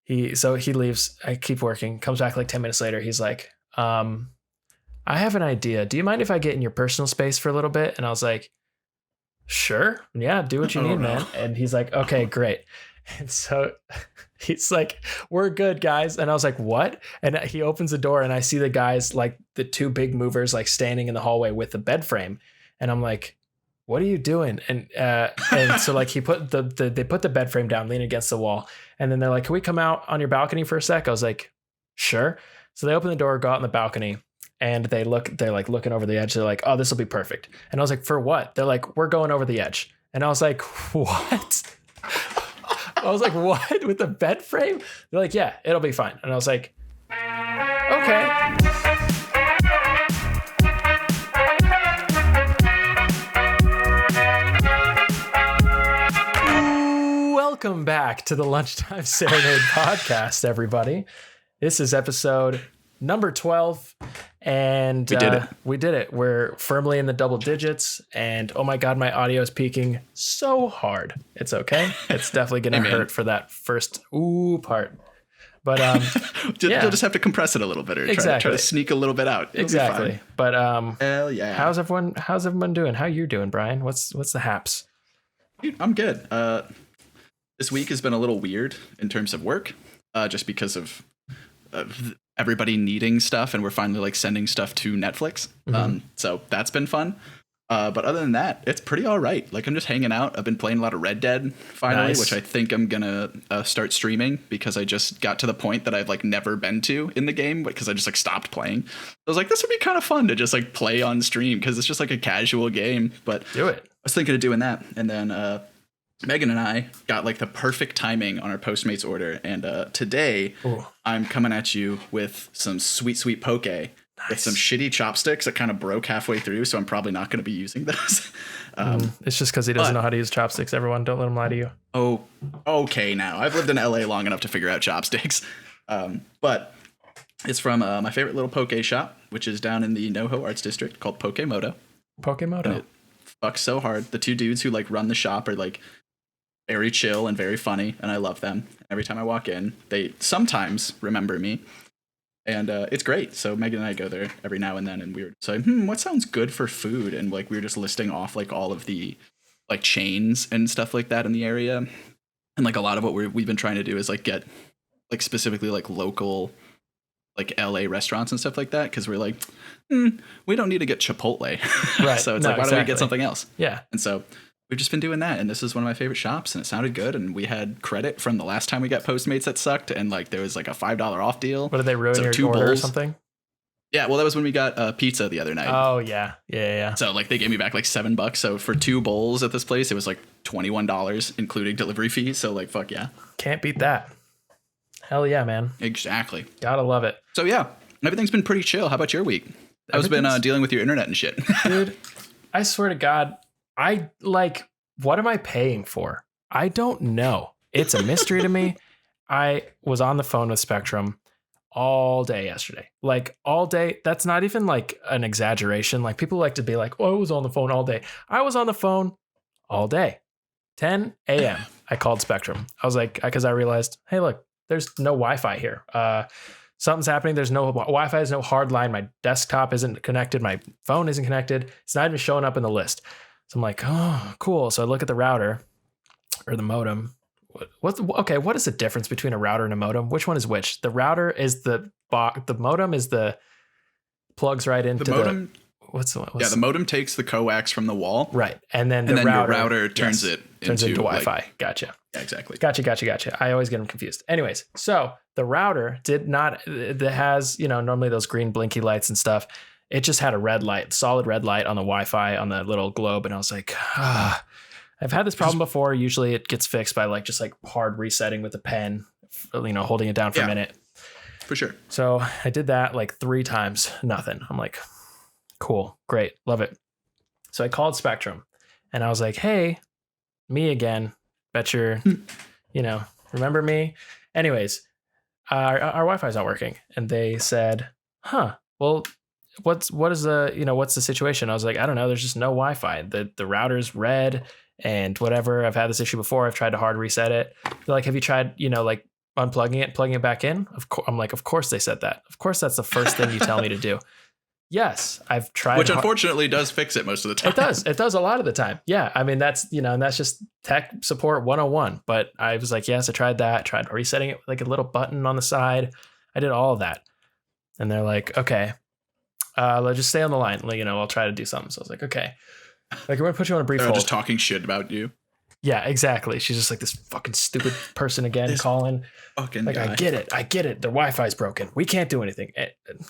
he leaves. I keep working, comes back like 10 minutes later. He's like, I have an idea. Do you mind if I get in your personal space for a little bit? And I was like, sure. Yeah, do what you need, man. And he's like, okay, great. And so he's like, we're good, guys. And I was like, what? And he opens the door and I see the guys, like the two big movers, like standing in the hallway with the bed frame. And I'm like, what are you doing? And so like they put the bed frame down, leaning against the wall. And then they're like, can we come out on your balcony for a sec? I was like, sure. So they open the door, go out on the balcony, and they're like looking over the edge. They're like, oh, this will be perfect. And I was like, for what? They're like, we're going over the edge. And I was like, what? I was like, what? With the bed frame? They're like, yeah, it'll be fine. And I was like, okay. Welcome back to the Lunchtime Serenade podcast, everybody. This is episode number 12, and we did it. We're firmly in the double digits, and oh my God, my audio is peaking so hard. It's okay. It's definitely going to hurt for that first part. But you'll just have to compress it a little bit, or try to sneak a little bit out. Exactly. But hell yeah. How's everyone doing? How you doing, Brian? What's the haps? I'm good. This week has been a little weird in terms of work, just because of everybody needing stuff, and we're finally like sending stuff to Netflix. Mm-hmm. So that's been fun. But other than that, it's pretty all right. Like, I'm just hanging out. I've been playing a lot of Red Dead finally, Nice. which I think I'm gonna start streaming, because I just got to the point that I've like never been to in the game, because I just like stopped playing. I was like, this would be kind of fun to just like play on stream, because it's just like a casual game. But Do it. I was thinking of doing that, and then Megan and I got like the perfect timing on our Postmates order, and today I'm coming at you with some sweet poke with some shitty chopsticks that kind of broke halfway through, so I'm probably not going to be using those. It's just because he doesn't know how to use chopsticks. Everyone, don't let him lie to you. Oh, okay. Now I've lived in LA long enough to figure out chopsticks, but it's from my favorite little poke shop, which is down in the NoHo Arts District, called Pokemoto. Pokemoto. It fucks so hard. The two dudes who like run the shop are like very chill and very funny, and I love them. Every time I walk in, they sometimes remember me, and it's great. So Megan and I go there every now and then, and we were just like, what sounds good for food? And like we were just listing off like all of the like chains and stuff like that in the area, and like a lot of what we've been trying to do is like get like specifically like local like LA restaurants and stuff like that, because we're like, we don't need to get Chipotle, Right? So it's like, why don't we get something else? Yeah. And so we've just been doing that, and this is one of my favorite shops, and it sounded good, and we had credit from the last time we got Postmates that sucked, and like there was like a $5 off deal. What, did they ruin your two order or bowls. something? Yeah, well, that was when we got pizza the other night. Oh yeah. So like they gave me back like $7. So for 2 bowls at this place, it was like $21, including delivery fees. So like, fuck yeah. Can't beat that. Hell yeah, man. Exactly. Gotta love it. So yeah, everything's been pretty chill. How about your week? How's been dealing with your internet and shit? Dude, I swear to God, what am I paying for? I don't know. It's a mystery to me. I was on the phone with Spectrum all day yesterday. Like all day. That's not even like an exaggeration. Like people like to be like, oh, I was on the phone all day. I was on the phone all day. 10 a.m. I called Spectrum. I was like, because I realized, hey, look, there's no Wi-Fi here. Something's happening. There's no Wi-Fi. There's no hard line. My desktop isn't connected. My phone isn't connected. It's not even showing up in the list. So I'm like, oh, cool. So I look at the router or the modem. What is the difference between a router and a modem? Which one is which? The router is the modem is the plugs right into the modem. The modem takes the coax from the wall. Right. And then the router turns it into Wi-Fi. Like, gotcha. Yeah, exactly. Gotcha. I always get them confused. Anyways, so the router that has, normally those green blinky lights and stuff. It just had a red light, solid red light on the Wi-Fi on the little globe. And I was like, I've had this problem before. Usually it gets fixed by just hard resetting with a pen, holding it down for a minute. For sure. So I did that like 3 times, nothing. I'm like, cool, great, love it. So I called Spectrum and I was like, hey, me again. Bet you're, remember me? Anyways, our Wi-Fi is not working. And they said, well, what's the situation? I was like, I don't know. There's just no Wi-Fi. The router's red and whatever. I've had this issue before. I've tried to hard reset it. They're like, have you tried, unplugging it, plugging it back in. I'm like, of course they said that. Of course that's the first thing you tell me to do. Yes, I've tried. Which unfortunately does fix it most of the time. It does. It does a lot of the time. Yeah. I mean, that's, and that's just tech support 101. But I was like, yes, I tried that. Tried resetting it with like a little button on the side. I did all of that. And they're like, okay, let's just stay on the line. Like, I'll try to do something. So I was like, okay. Like, we're going to put you on a brief hold. Just talking shit about you. Yeah, exactly. She's just like this fucking stupid person again calling. Fucking like, guy. I get it. Their Wi-Fi's broken. We can't do anything.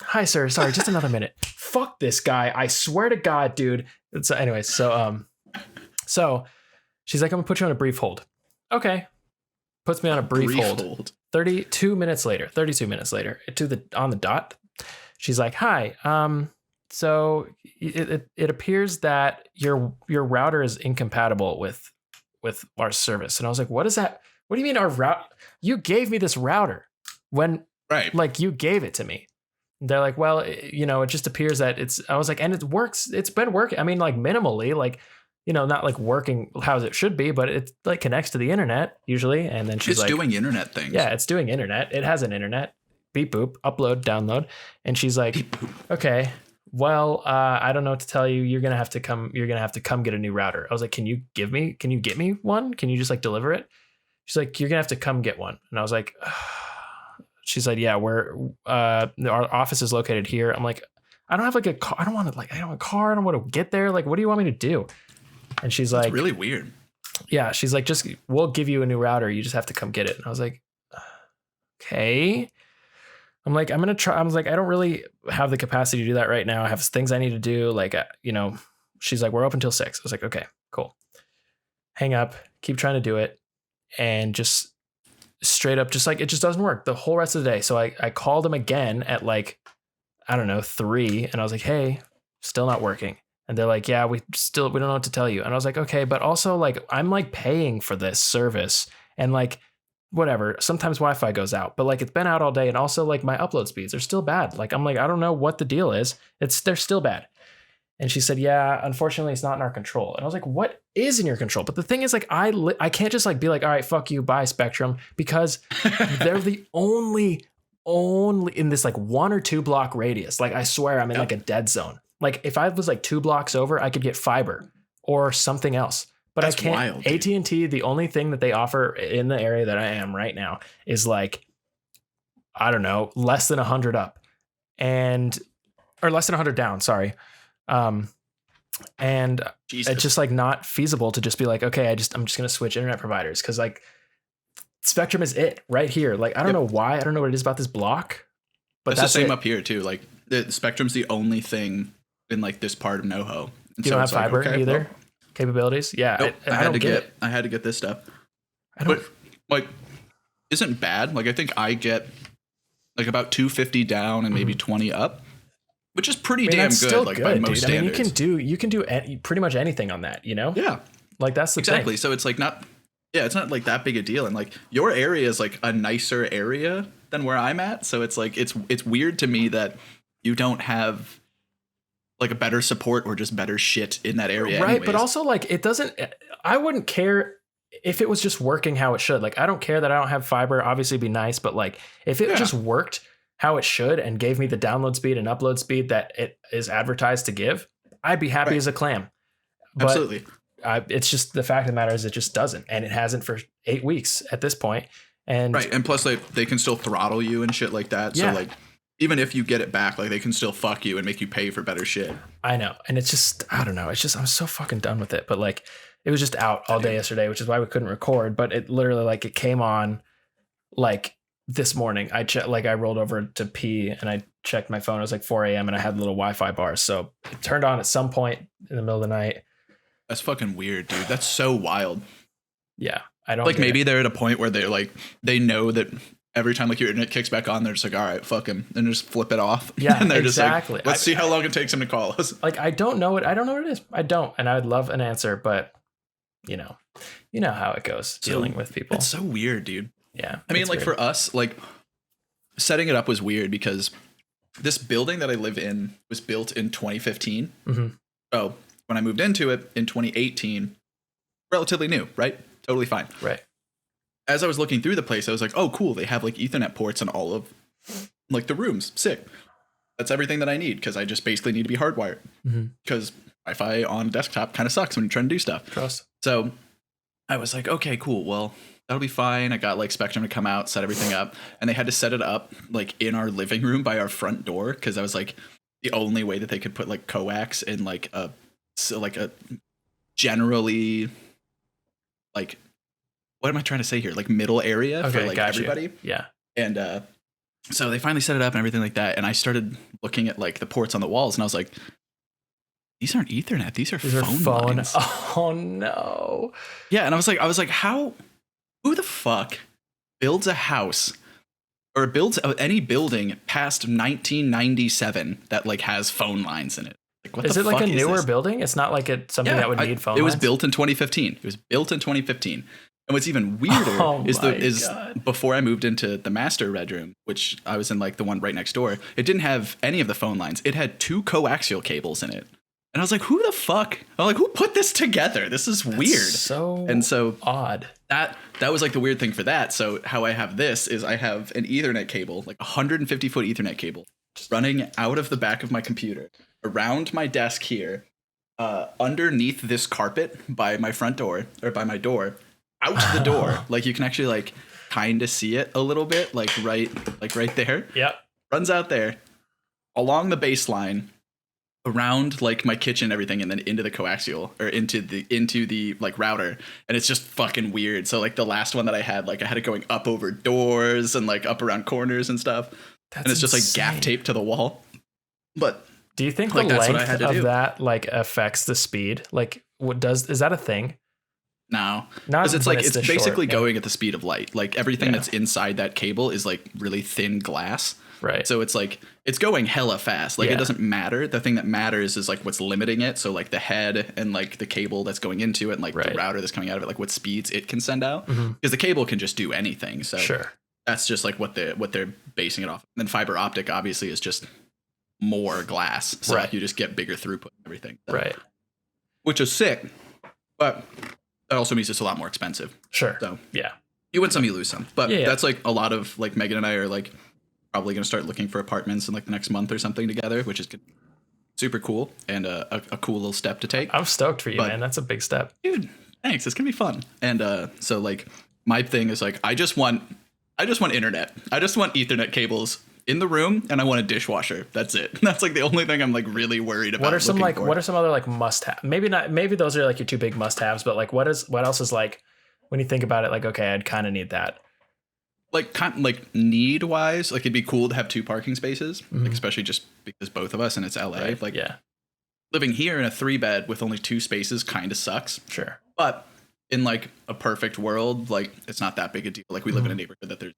Hi, sir. Sorry, just another minute. Fuck this guy. I swear to God, dude. So anyways, so she's like, I'm gonna put you on a brief hold. Okay. Puts me on a brief hold. 32 minutes later, on the dot. She's like, hi. So it appears that your router is incompatible with our service. And I was like, what is that? What do you mean our route? You gave me this router when like you gave it to me. They're like, well, it just appears that I was like, and it works. It's been working. I mean, like minimally, like, not like working how it should be, but it like connects to the internet usually. And then she's like, it's doing internet things. Yeah, it's doing internet. It has an internet. Beep, boop, upload, download. And she's like, okay, well, I don't know what to tell you. You're going to have to come get a new router. I was like, can you get me one? Can you just like deliver it? She's like, you're going to have to come get one. And I was like, she's like, yeah, our office is located here. I'm like, I don't have like a car. I don't have a car. I don't want to get there. Like, what do you want me to do? And she's like, it's really weird. Yeah. She's like, we'll give you a new router. You just have to come get it. And I was like, okay. I'm like, I'm going to try. I was like, I don't really have the capacity to do that right now. I have things I need to do. Like, she's like, we're open till 6. I was like, okay, cool. Hang up, keep trying to do it. And just straight up, just like, it just doesn't work the whole rest of the day. So I called him again at like, I don't know, 3. And I was like, hey, still not working. And they're like, yeah, we don't know what to tell you. And I was like, okay, but also like, I'm like paying for this service and like, whatever. Sometimes Wi-Fi goes out, but like it's been out all day. And also like my upload speeds are still bad. Like, I'm like, I don't know what the deal is. They're still bad. And she said, yeah, unfortunately it's not in our control. And I was like, what is in your control? But the thing is like, I can't just like be like, all right, fuck you, bye Spectrum, because they're the only in this like 1 or 2 block radius. Like I swear I'm in like a dead zone. Like if I was like 2 blocks over, I could get fiber or something else. But that's I can't. Wild, AT&T, the only thing that they offer in the area that I am right now is like, I don't know, less than 100 up, or less than 100 down. Sorry, and Jesus. It's just like not feasible to just be like, okay, I'm just gonna switch internet providers because like Spectrum is it right here. Like I don't know why. I don't know what it is about this block, but that's the same up here too. Like the Spectrum's the only thing in like this part of NoHo. And you don't have fiber either. Well, capabilities, yeah. Nope, I had to get this stuff. But like, isn't bad. Like I think I get like about 250 down and maybe 20 up, which is pretty damn good. Like by most standards. I mean, you can do pretty much anything on that. Yeah. Like that's the exactly. thing. So it's like it's not like that big a deal. And like your area is like a nicer area than where I'm at. So it's like it's weird to me that you don't have like a better support or just better shit in that area. Right. Anyways. But also like I wouldn't care if it was just working how it should. Like I don't care that I don't have fiber. Obviously it'd be nice, but like if it just worked how it should and gave me the download speed and upload speed that it is advertised to give, I'd be happy as a clam. But absolutely. It's just the fact of the matter is it just doesn't. And it hasn't for 8 weeks at this point. And right. And plus they can still throttle you and shit like that. So like, even if you get it back, like they can still fuck you and make you pay for better shit. I know. And it's just, I don't know. It's just, I'm so fucking done with it. But like, it was just out all day yesterday, which is why we couldn't record. But it literally like it came on like this morning. I rolled over to pee and I checked my phone. It was like 4 a.m. and I had little Wi-Fi bars. So it turned on at some point in the middle of the night. That's fucking weird, dude. That's so wild. Yeah. I don't like maybe they're at a point where they're like, they know that every time like your internet kicks back on, they're just like, all right, fuck him, and just flip it off. Yeah, and they're exactly. Just like, let's see how long it takes him to call us. Like I don't know what it is. I don't, and I would love an answer, but you know how it goes dealing with people. It's so weird, dude. Yeah, I mean, like weird. For us, like setting it up was weird because this building that I live in was built in 2015. Mm-hmm. So when I moved into it in 2018, relatively new, right? Totally fine. Right. as I was looking through the place, I was like, oh, cool. They have like Ethernet ports in all of like the rooms. Sick. That's everything that I need because I just basically need to be hardwired. Because Wi-Fi on desktop kind of sucks when you're trying to do stuff. Trust. So I was like, okay, cool. Well, that'll be fine. I got like Spectrum to come out, set everything up, and they had to set it up like in our living room by our front door because I was like the only way that they could put like coax in like a generally like what am I trying to say here? Like middle area for like everybody. Yeah. And so they finally set it up and everything like that. And I started looking at like the ports on the walls and I was like, these aren't Ethernet. These are phone lines. Oh no. Yeah. And I was like, who the fuck builds a house or builds any building past 1997 that like has phone lines in it? Like, what is it like a newer building? It's not like it's something that would need phone lines? It was built in 2015. It was built in 2015. And what's even weirder is before I moved into the master bedroom, which I was in like the one right next door, it didn't have any of the phone lines. It had 2 coaxial cables in it. And I was like, who the fuck? I'm like, who put this together? This is weird. So odd. That was like the weird thing for that. So how I have this is I have an Ethernet cable, like 150-foot Ethernet cable running out of the back of my computer, around my desk here, underneath this carpet by my front door or by my door. Out the door, like you can actually like kind of see it a little bit, like right there. Yep. Runs out there, along the baseline, around like my kitchen, and everything, and then into the coaxial or into the like router, and it's just fucking weird. So like the last one that I had it going up over doors and like up around corners and stuff, and it's just like gaff taped to the wall. But do you think like the length of that like affects the speed? Like, is that a thing? No, because it's like it's basically going at the speed of light. Like everything that's inside that cable is like really thin glass. Right. So it's like it's going hella fast. Like it doesn't matter. The thing that matters is like what's limiting it. So like the head and like the cable that's going into it and like the router that's coming out of it, like what speeds it can send out. Because the cable can just do anything. So that's just like what they're basing it off. And then fiber optic obviously is just more glass. So like you just get bigger throughput and everything. So, which is sick. But that also means it's a lot more expensive. Sure. So yeah, you win some, you lose some. But that's like a lot of like Megan and I are like probably going to start looking for apartments in like the next month or something together, which is super cool and a cool little step to take. I'm stoked for you, man. That's a big step. Dude, thanks. It's going to be fun. And so like my thing is like I just want internet. I just want Ethernet cables in the room, and I want a dishwasher. That's it. That's like the only thing I'm like really worried about. What are some other like must have? Maybe those are like your 2 big must haves, but like what else is like when you think about it, like, okay, I'd kind of need that. Like need wise, like it'd be cool to have 2 parking spaces, like especially just because both of us and it's LA. Right. Like living here in a 3-bed with only 2 spaces kind of sucks. Sure. But in like a perfect world, like it's not that big a deal. Like we live in a neighborhood that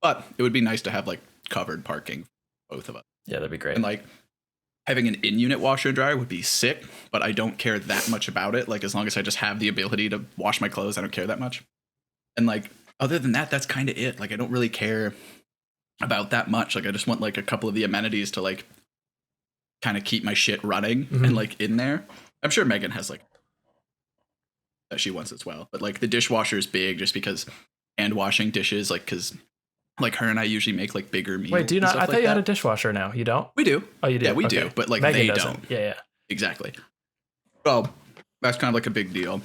but it would be nice to have like covered parking for both of us. Yeah, that'd be great. And like having an in-unit washer and dryer would be sick, but I don't care that much about it. Like as long as I just have the ability to wash my clothes, I don't care that much. And like other than that, that's kind of it. Like I don't really care about that much. Like I just want like a couple of the amenities to like kind of keep my shit running and like in there. I'm sure Megan has like that she wants as well. But like the dishwasher is big just because hand washing dishes, like because like her and I usually make like bigger meals. Wait, do you not? I thought you had a dishwasher now. You don't? We do. Oh, you do? Yeah, we do. But like Megan they doesn't. don't. Yeah. Exactly. Well, that's kind of like a big deal.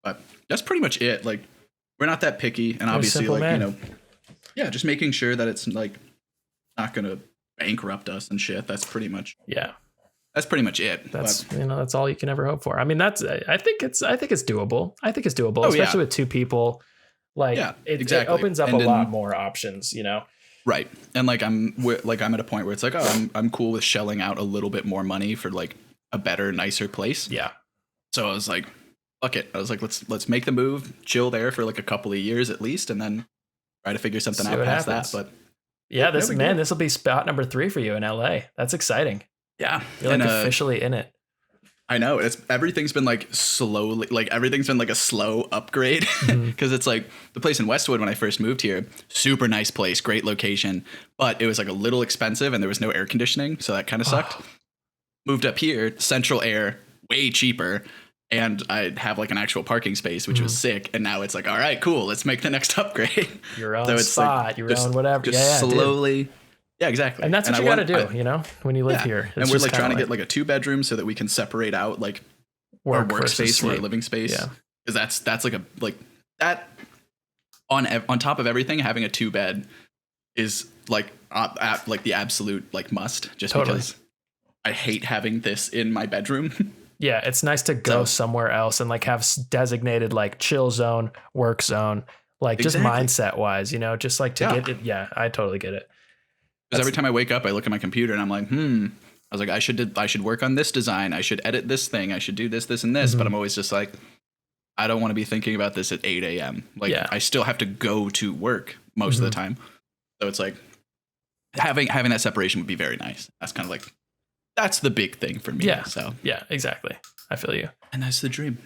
But that's pretty much it. Like we're not that picky, and obviously like, man. You know, yeah, just making sure that it's like not going to bankrupt us and shit. That's pretty much That's pretty much it. That's that's all you can ever hope for. I mean, I think it's doable. Especially with 2 people. Like it opens up a lot more options, you know? Right. And like I'm at a point where it's like, oh, I'm cool with shelling out a little bit more money for like a better, nicer place. Yeah. So I was like, fuck it. I was like, let's make the move, chill there for like a couple of years at least, and then try to figure something out past that. But yeah, this will be spot number 3 for you in LA. That's exciting. Yeah. You're like officially in it. I know everything's been like slowly, like everything's been like a slow upgrade because it's like the place in Westwood when I first moved here, super nice place, great location, but it was like a little expensive and there was no air conditioning. So that kind of sucked. Moved up here, central air, way cheaper. and I have like an actual parking space, which was sick. And now it's like, all right, cool. Let's make the next upgrade. Your own So it's spot, like your own whatever. Just slowly. Yeah, exactly. And that's what you got to do, you know, when you live here. And we're like trying to get like a 2-bedroom so that we can separate out like our workspace from our living space. Yeah. Because that's like that on top of everything, having a 2-bed is like the absolute like must, just because I hate having this in my bedroom. Yeah, it's nice to go somewhere else and like have designated like chill zone, work zone, like just mindset wise, you know, just like to get it. Yeah, I totally get it. Because every time I wake up, I look at my computer and I'm like, I was like, I should work on this design. I should edit this thing. I should do this, and this. But I'm always just like, I don't want to be thinking about this at 8 a.m. Like I still have to go to work most of the time. So it's like having that separation would be very nice. That's kind of like, that's the big thing for me. Yeah. So yeah, exactly. I feel you. And that's the dream.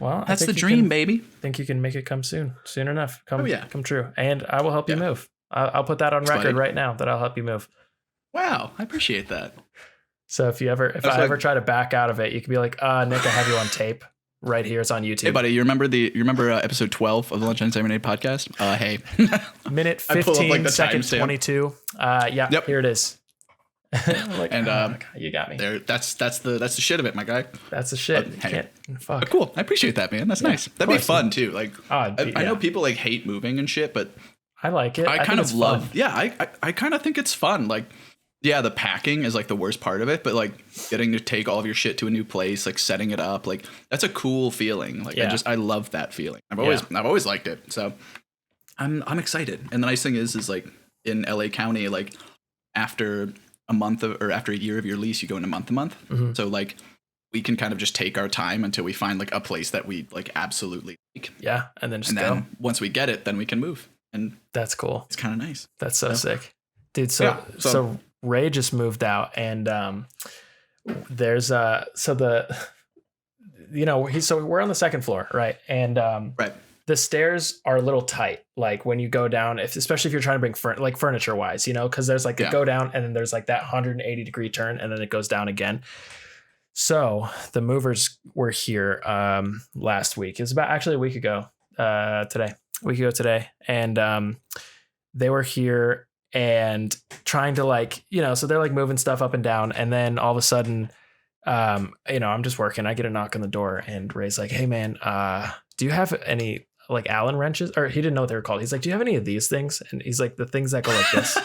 Well, that's the dream, baby. Think you can make it come soon enough. Come true. And I will help you move. I'll put that on record right now that I'll help you move. Wow. I appreciate that. So if I ever try to back out of it, you can be like, Nick, I have you on tape right here. It's on YouTube. Hey buddy, you remember episode 12 of the Lunch and Serenade podcast? Hey. Minute 15, second 22. Yep. Here it is. Like, and you got me there. That's the shit of it, my guy. That's the shit. Fuck. Cool. I appreciate that, man. That's nice. That'd be fun too. Like, I know people like hate moving and shit, but I like it. I kind of love. Fun. Yeah, I kind of think it's fun. Like, yeah, the packing is like the worst part of it, but like getting to take all of your shit to a new place, like setting it up, like that's a cool feeling. Like I love that feeling. I've always liked it. So I'm excited. And the nice thing is like in LA County, like after a year of your lease, you go into month to month. So like we can kind of just take our time until we find like a place that we like absolutely like. Yeah, and then then once we get it, then we can move. And that's cool. It's kind of nice. That's so sick, dude. So Ray just moved out, and there's we're on the second floor, right? And the stairs are a little tight, like when you go down, especially if you're trying to bring furniture wise, you know, because there's like a go down and then there's like that 180-degree turn and then it goes down again. So the movers were here last week. It was about actually a week ago today. And they were here and trying to like, you know, so they're like moving stuff up and down. And then all of a sudden, I'm just working. I get a knock on the door and Ray's like, hey man, do you have any like Allen wrenches? Or he didn't know what they were called. He's like, do you have any of these things? And he's like, the things that go like this.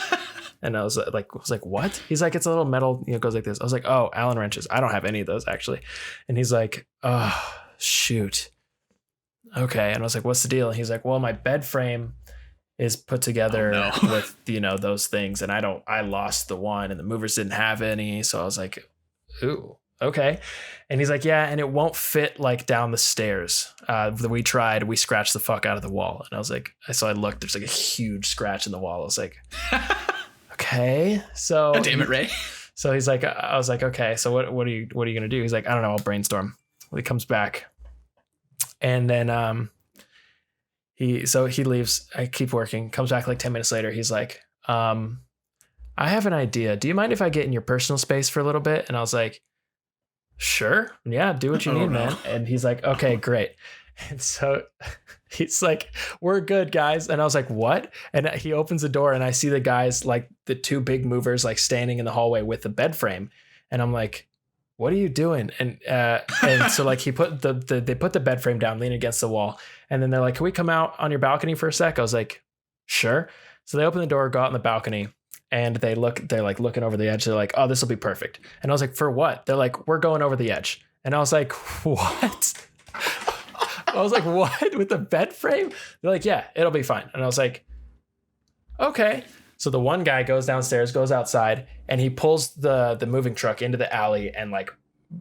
And I was like, what? He's like, it's a little metal, goes like this. I was like, oh, Allen wrenches. I don't have any of those actually. And he's like, oh, shoot. Okay. And I was like, what's the deal? And he's like, well, my bed frame is put together with, those things. And I lost the one and the movers didn't have any. So I was like, ooh, okay. And he's like, yeah, and it won't fit like down the stairs. We tried, we scratched the fuck out of the wall. And I was like, so I looked, there's like a huge scratch in the wall. I was like, okay. So God damn it, Ray. So he's like, I was like, okay, so what are you going to do? He's like, I don't know. I'll brainstorm. Well, he comes back and then, he leaves. I keep working, comes back like 10 minutes later. He's like, I have an idea. Do you mind if I get in your personal space for a little bit? And I was like, sure. Yeah. Do what you need, man. And he's like, okay, great. And so he's like, we're good, guys. And I was like, what? And he opens the door and I see the guys, like the two big movers, like standing in the hallway with the bed frame. And I'm like, what are you doing? And so like they put the bed frame down, leaning against the wall. And then they're like, can we come out on your balcony for a sec? I was like, sure. So they open the door, go out on the balcony. And they're like looking over the edge. They're like, oh, this will be perfect. And I was like, for what? They're like, we're going over the edge. And I was like, what? I was like, what? With the bed frame? They're like, yeah, it'll be fine. And I was like, okay. So the one guy goes downstairs, goes outside, and he pulls the moving truck into the alley and like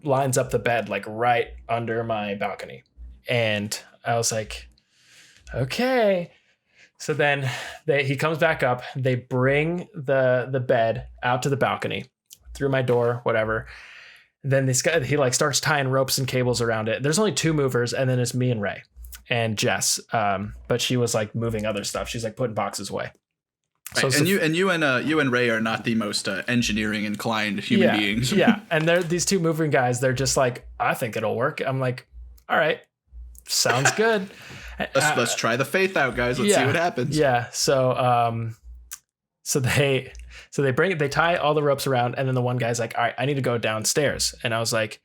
lines up the bed like right under my balcony. And I was like, okay. So then he comes back up. They bring the bed out to the balcony through my door, whatever. Then this guy, he like starts tying ropes and cables around it. There's only two movers, and then it's me and Ray and Jess. But she was like moving other stuff. She's like putting boxes away. Right. So you and Ray are not the most engineering inclined human beings. Yeah, and they're these two moving guys. They're just like, I think it'll work. I'm like, all right, sounds good. Let's try the faith out, guys. Let's see what happens. Yeah. So they they tie all the ropes around, and then the one guy's like, all right, I need to go downstairs. And I was like,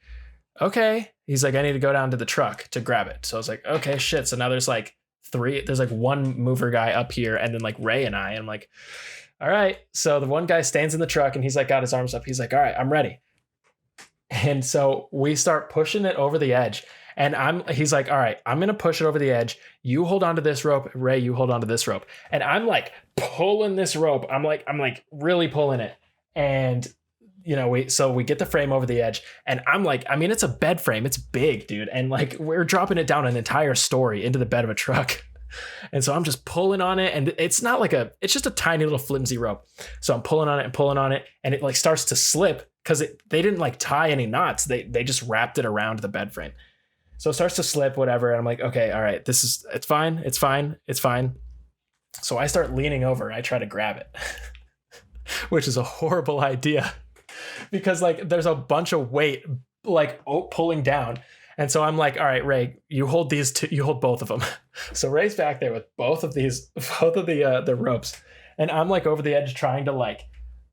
okay. He's like, I need to go down to the truck to grab it. So I was like, okay, shit. So now there's like one mover guy up here, and then like Ray and I'm like, all right. So the one guy stands in the truck and he's like got his arms up. He's like, all right, I'm ready. And so we start pushing it over the edge. And he's like, all right, I'm going to push it over the edge. You hold on to this rope. Ray, you hold on to this rope. And I'm like pulling this rope. I'm like really pulling it. And, you know, we get the frame over the edge, and I'm like, I mean, it's a bed frame. It's big, dude. And like, we're dropping it down an entire story into the bed of a truck. And so I'm just pulling on it, and it's not like it's just a tiny little flimsy rope. So I'm pulling on it, and it like starts to slip because they didn't like tie any knots. They just wrapped it around the bed frame. So it starts to slip, whatever. And I'm like, okay, all right, it's fine. So I start leaning over. I try to grab it, which is a horrible idea because like there's a bunch of weight like pulling down. And so I'm like, all right, Ray, you hold these two, you hold both of them. So Ray's back there with both of the ropes. And I'm like over the edge trying to like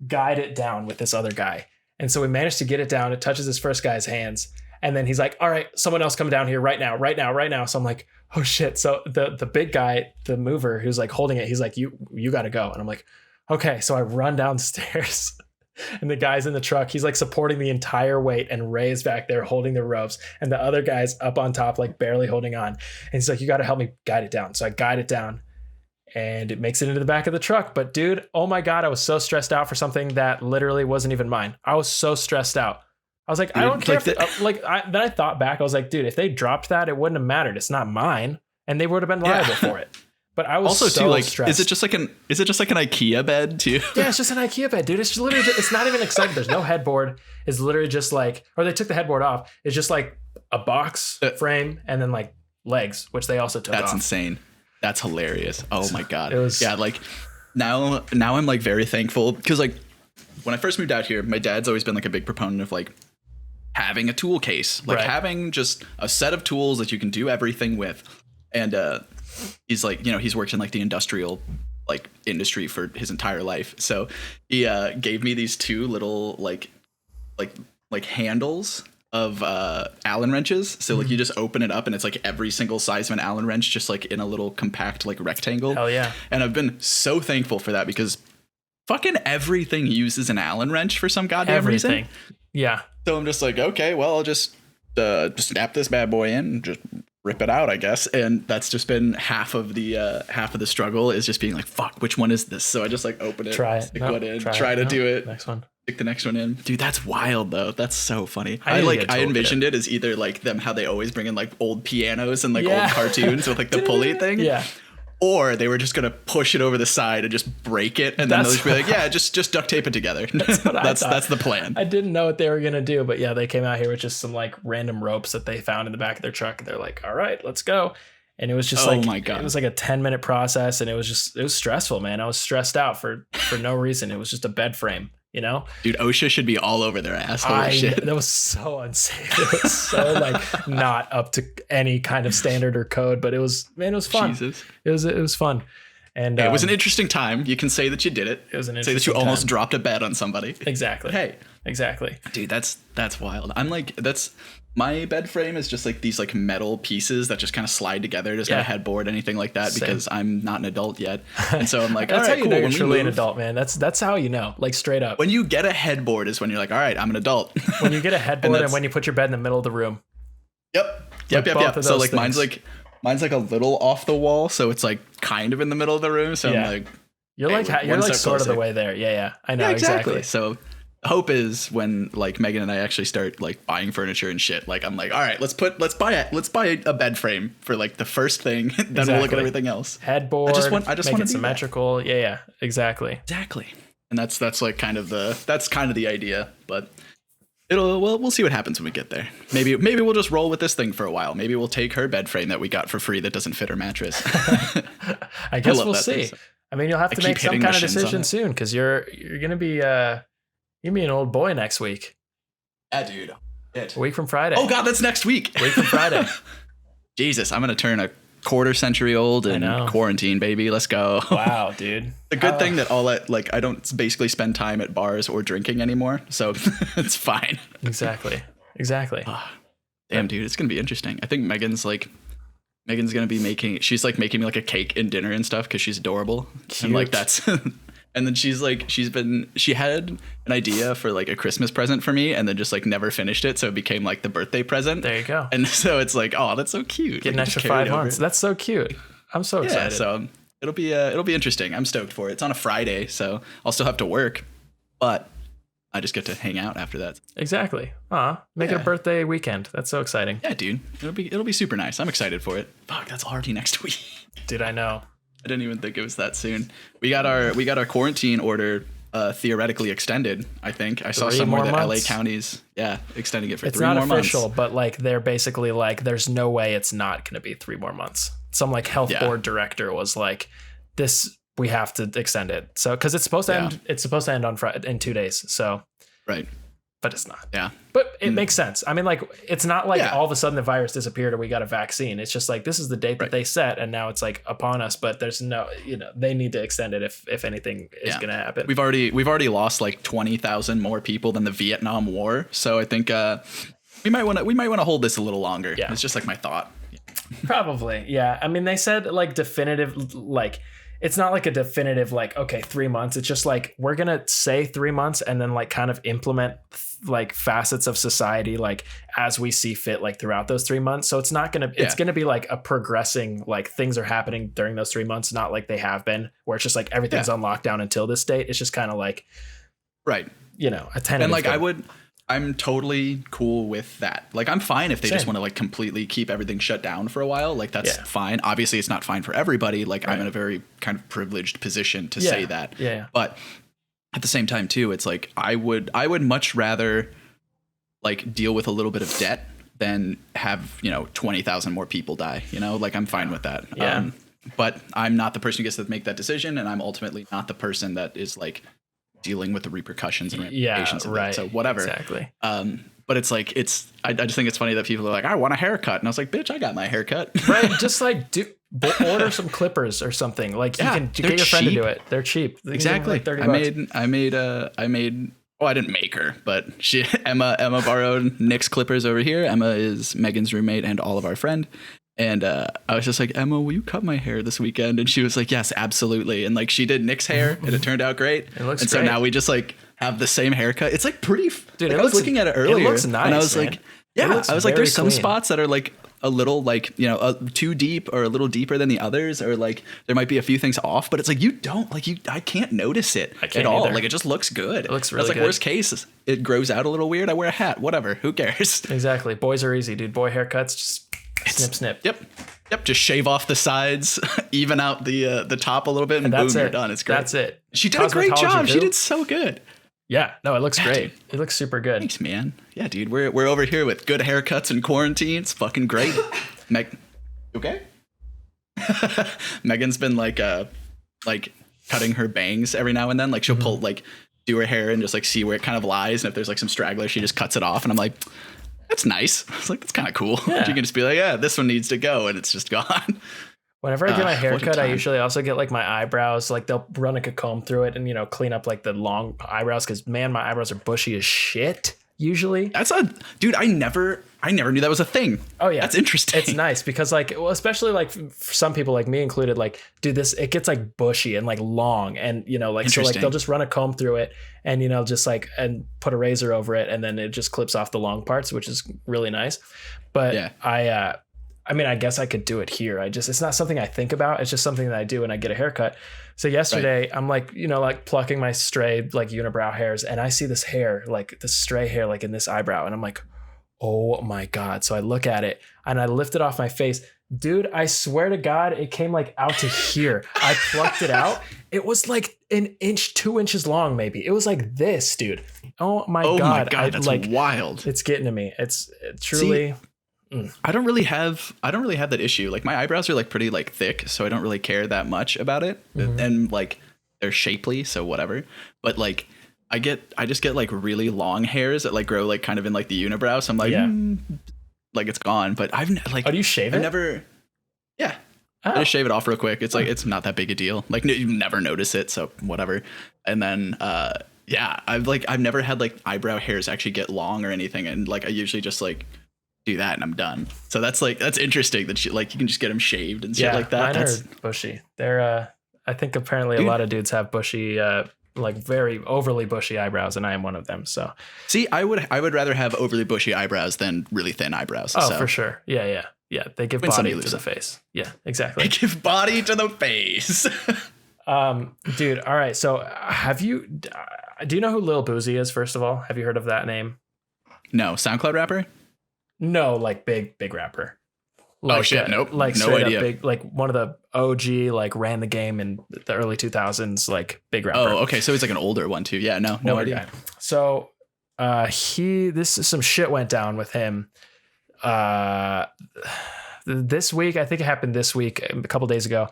guide it down with this other guy. And so we managed to get it down. It touches this first guy's hands. And then he's like, all right, someone else come down here right now. So I'm like, oh shit. So the big guy, the mover who's like holding it, he's like, you got to go. And I'm like, okay. So I run downstairs and the guy's in the truck. He's like supporting the entire weight, and Ray's back there holding the ropes, and the other guy's up on top, like barely holding on. And he's like, you got to help me guide it down. So I guide it down and it makes it into the back of the truck. But dude, oh my God, I was so stressed out for something that literally wasn't even mine. I was so stressed out. I was like, dude, I don't care. Then I thought back. I was like, dude, if they dropped that, it wouldn't have mattered. It's not mine, and they would have been liable for it. But I was also so too like, stressed. Is it just like an IKEA bed too? Yeah, it's just an IKEA bed, dude. It's literally it's not even exciting. There's no headboard. It's literally just like, or they took the headboard off. It's just like a box frame and then like legs, which they also took off. That's insane. That's hilarious. Oh my God. It was, yeah, like now I'm like very thankful because like when I first moved out here, my dad's always been like a big proponent of like having a tool case, like having just a set of tools that you can do everything with. And he's like, you know, he's worked in like the industrial like industry for his entire life. So he gave me these two little like handles of Allen wrenches. So like you just open it up and it's like every single size of an Allen wrench, just like in a little compact like rectangle. Hell yeah. And I've been so thankful for that because fucking everything uses an Allen wrench for some goddamn reason. Yeah. So I'm just like, okay, well, I'll just snap this bad boy in and just rip it out, I guess. And that's just been half of the struggle is just being like, fuck, which one is this? So I just like open it, stick one in, try to do it. Next one. Stick the next one in. Dude, that's wild though. That's so funny. I envisioned it as either like them how they always bring in like old pianos and like old cartoons with like the pulley thing. Yeah. Or they were just gonna push it over the side and just break it, and then they'll just be like, "Yeah, just duct tape it together." That's the plan. I didn't know what they were gonna do, but yeah, they came out here with just some like random ropes that they found in the back of their truck. And they're like, "All right, let's go." And it was just my God. It was like a 10-minute process, and it was stressful, man. I was stressed out for no reason. It was just a bed frame, you know? Dude, OSHA should be all over their ass. Holy shit. That was so unsafe. It was so like not up to any kind of standard or code, but it was fun. Jesus. It was fun. And it was an interesting time. You can say that you did it. It was an interesting Say that you almost dropped a bed on somebody. Exactly. Hey. Exactly. Dude, that's wild. I'm like, my bed frame is just like these like metal pieces that just kind of slide together. There's no headboard, anything like that, because I'm not an adult yet. And so I'm like, that's all right, how you know you're truly an adult, man. That's how you know, like straight up. When you get a headboard is when you're like, all right, I'm an adult. When you get a headboard and when you put your bed in the middle of the room. Yep. So like things. mine's like a little off the wall, so it's like kind of in the middle of the room. So I'm like, you're like sort of the way there. Yeah. I know exactly. So hope is when like Megan and I actually start like buying furniture and shit. Like I'm like, all right, let's buy a bed frame for like the first thing. Then we'll look at everything else. Headboard. I just want it symmetrical. Yeah, exactly. And that's like kind of the idea. But we'll see what happens when we get there. Maybe we'll just roll with this thing for a while. Maybe we'll take her bed frame that we got for free that doesn't fit her mattress. I guess we'll see. I mean, you'll have to make some kind of decision soon because you're gonna be. You mean an old boy next week. Yeah, dude. A week from Friday. Oh God, that's next week. A week from Friday. Jesus, I'm gonna turn a quarter century old in quarantine, baby. Let's go. Wow, dude. The good thing that I don't basically spend time at bars or drinking anymore, so it's fine. Exactly. Damn, dude, it's gonna be interesting. I think Megan's gonna be making me like a cake and dinner and stuff because she's adorable. Cute. And like that's and then she had an idea for like a Christmas present for me and then just like never finished it, so it became like the birthday present. There you go. And so it's like, oh, that's so cute. Get an extra 5 months. That's so cute. I'm so excited. So it'll be interesting. I'm stoked for it. It's on a Friday, so I'll still have to work, but I just get to hang out after that. Exactly. Make it a birthday weekend. That's so exciting. Yeah, dude. It'll be super nice. I'm excited for it. Fuck, that's already next week. Dude, I know. I didn't even think it was that soon. We got our quarantine order theoretically extended, I think. I saw somewhere that LA counties, extending it for 3 more months. It's not official, but like they're basically like, there's no way it's not going to be 3 more months. Some like health board director was like, this, we have to extend it. So, because it's supposed to end on Friday in 2 days. So, right. But it's not. Yeah. But it makes sense. I mean, like, it's not like all of a sudden the virus disappeared or we got a vaccine. It's just like, this is the date that they set and now it's like upon us, but there's no, they need to extend it if anything is going to happen. We've already lost like 20,000 more people than the Vietnam War. So I think we might want to hold this a little longer. Yeah. It's just like my thought. Probably. Yeah. I mean, they said like definitive, like, it's not like a definitive, like, okay, 3 months. It's just like, we're going to say 3 months and then like kind of implement like facets of society, like as we see fit, like throughout those 3 months. So it's not going to, it's going to be like a progressing, like things are happening during those 3 months, not like they have been where it's just like everything's on lockdown until this date. It's just kind of like, right. A tentative. And like I'm totally cool with that. Like, I'm fine if they just want to like completely keep everything shut down for a while. Like, that's fine. Obviously, it's not fine for everybody. Like, I'm in a very kind of privileged position to say that. Yeah. But at the same time, too, it's like I would much rather like deal with a little bit of debt than have 20,000 more people die. Like, I'm fine with that. Yeah. But I'm not the person who gets to make that decision, and I'm ultimately not the person that is like dealing with the repercussions and ramifications of it. So whatever. Exactly. But it's like, I just think it's funny that people are like, I want a haircut. And I was like, bitch, I got my haircut. Right. Just like order some clippers or something. Like you can get your friend to do it. They're cheap. Exactly. Like $30. I made, I didn't make her, but Emma borrowed Nick's clippers over here. Emma is Megan's roommate and all of our friend. And I was just like, Emma, will you cut my hair this weekend? And she was like, yes, absolutely. And like, she did Nick's hair and it turned out great. It looks and great. So now we just like have the same haircut. It's like pretty, dude, like, I was looking at it earlier. It looks nice, and I was man. like, I was like, there's some clean spots that are like a little like, too deep or a little deeper than the others, or like there might be a few things off, but it's like, I can't notice it at all. Like, it just looks good. It looks really good. That's like worst case, it grows out a little weird. I wear a hat, whatever, who cares? Exactly. Boys are easy, dude. Boy haircuts, just snip. Yep, just shave off the sides, even out the top a little bit, and boom, you're done. It's great. That's it. She did a great job. She did so good. Yeah, no, it looks great. Dude. It looks super good. Thanks, man. Yeah, dude, we're over here with good haircuts and quarantine. It's fucking great. Okay? Megan's been like cutting her bangs every now and then. Like, she'll pull, like, do her hair and just like see where it kind of lies, and if there's like some straggler, she just cuts it off, and I'm like, that's nice. I was like, that's kind of cool. Yeah. You can just be like, yeah, this one needs to go, and it's just gone. Whenever I get my haircut, I usually also get like my eyebrows, like they'll run like a comb through it and, clean up like the long eyebrows. Cause man, my eyebrows are bushy as shit usually. Dude, I never knew that was a thing. Oh yeah. That's interesting. It's nice because like, well, especially like for some people like me included, like, dude, it gets like bushy and like long and, like, so like they'll just run a comb through it and, just like, and put a razor over it. And then it just clips off the long parts, which is really nice. But yeah. I mean, I guess I could do it here. It's not something I think about. It's just something that I do when I get a haircut. So yesterday I'm like, like plucking my stray, like unibrow hairs. And I see this hair, like this stray hair, like in this eyebrow. And I'm like, oh my God. So I look at it and I lift it off my face. Dude, I swear to God, it came like out to here. I plucked it out. It was like an inch, 2 inches long, maybe. It was like this, dude. Oh my God. That's like wild. It's getting to me. It's truly... See, I don't really have that issue. Like, my eyebrows are like pretty like thick, so I don't really care that much about it. And like, they're shapely, so whatever. But like, I just get like really long hairs that like grow like kind of in like the unibrow. So I'm like, Yeah. like it's gone. But like, Oh, do you shave I've it? never, yeah. Oh. I just shave it off real quick. It's like, it's not that big a deal. Like you never notice it. So whatever. And then, yeah, I've never had like eyebrow hairs actually get long or anything. And like, I usually just like do that and I'm done. So that's interesting that you can just get them shaved and shit like that. Mine are bushy. They're, I think apparently a lot of dudes have bushy, like very overly bushy eyebrows, and I am one of them. So see, I would rather have overly bushy eyebrows than really thin eyebrows. Oh, so. for sure. Yeah. They give body to the face. Yeah, exactly. They give body to the face. Dude. All right. So do you know who Lil Boozy is? First of all, have you heard of that name? No, SoundCloud rapper? No, like big rapper. Like, oh shit! Nope. Like no idea. Big, like one of the OG, like ran the game in the early 2000s, like big rapper. Oh, okay. So he's like an older one too. Yeah. No idea. Guy. So, some shit went down with him. This week, I think it happened this week, a couple days ago.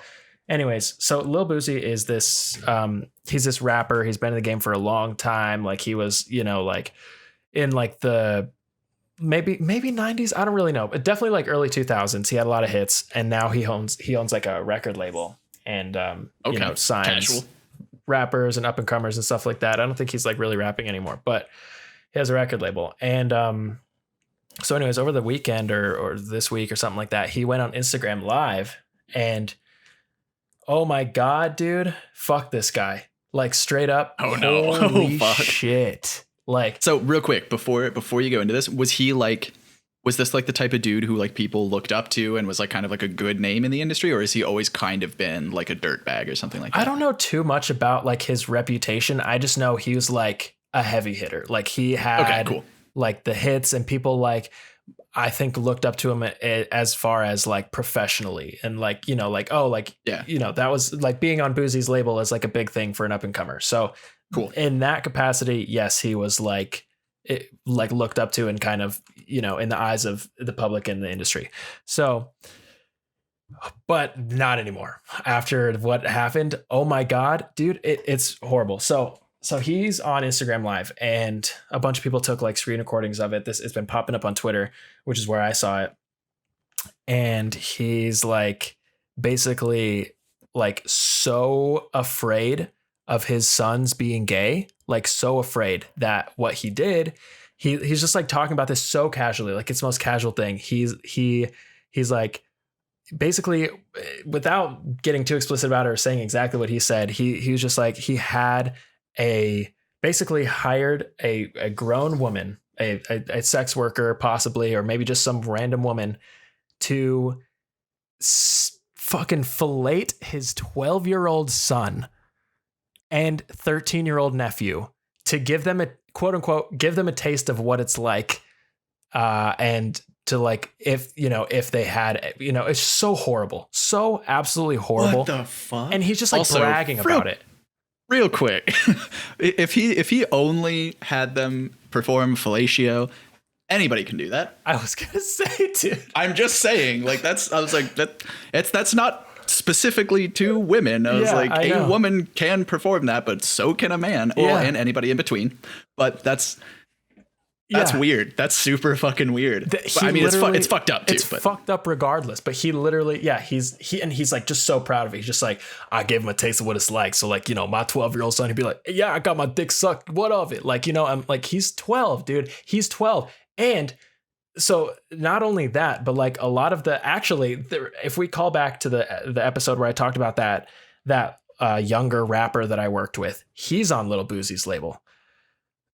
Anyways, so Lil Boozy is this, he's this rapper. He's been in the game for a long time. Like he was, like in like the maybe 90s. I don't really know, but definitely like early 2000s. He had a lot of hits, and now he owns like a record label and, signs Casual. rappers and up and comers and stuff like that. I don't think he's like really rapping anymore, but he has a record label. And, so anyways, over the weekend or this week or something like that, he went on Instagram Live and oh my God, dude, fuck this guy. Like straight up. Oh no. Holy fuck. shit. Like, so real quick, before you go into this, was this like the type of dude who like people looked up to and was like kind of like a good name in the industry, or has he always kind of been like a dirtbag or something like that? I don't know too much about like his reputation. I just know he was like a heavy hitter. Like he had like the hits, and people like, I think looked up to him as far as like professionally, and like, that was like being on Boozy's label is like a big thing for an up and comer. So cool. In that capacity, yes, he was like looked up to and kind of, in the eyes of the public in the industry. So, but not anymore after what happened. Oh my God, dude, it's horrible. So he's on Instagram Live, and a bunch of people took like screen recordings of it. It's been popping up on Twitter, which is where I saw it. And he's like basically like so afraid of his sons being gay, like so afraid that what he did, he's just like talking about this so casually, like it's the most casual thing. He's like, basically, without getting too explicit about it or saying exactly what he said, he was just like, he had basically hired a grown woman, a sex worker possibly, or maybe just some random woman to fucking fillet his 12-year-old son and 13-year-old nephew to give them a quote unquote, give them a taste of what it's like. And to like, if they had, it's so horrible, so absolutely horrible. What the fuck? And he's just like also, bragging about it. Real quick, if he only had them perform fellatio, anybody can do that. I was gonna say, dude. I'm just saying, like that's not specifically to women. I was like, a woman can perform that, but so can a man, and anybody in between. But that's weird. That's super fucking weird. But, I mean, it's fucked up too. It's fucked up regardless. But he literally, he's like just so proud of it. He's just like, I gave him a taste of what it's like. So like, my 12-year-old son, he'd be like, yeah, I got my dick sucked. What of it? Like, I'm like, he's 12, dude. He's 12. And so not only that, but like a lot of if we call back to the episode where I talked about that younger rapper that I worked with, he's on Lil Boozy's label.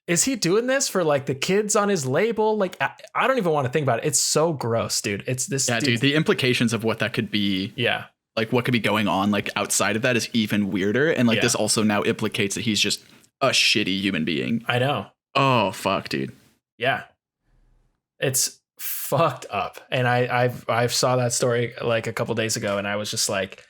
Is he doing this for like the kids on his label? Like, I don't even want to think about it. It's so gross, dude. It's this. Yeah, dude, the implications of what that could be. Yeah. Like what could be going on like outside of that is even weirder. And like this also now implicates that he's just a shitty human being. I know. Oh, fuck, dude. Yeah. It's fucked up. And I saw that story like a couple days ago, and I was just like,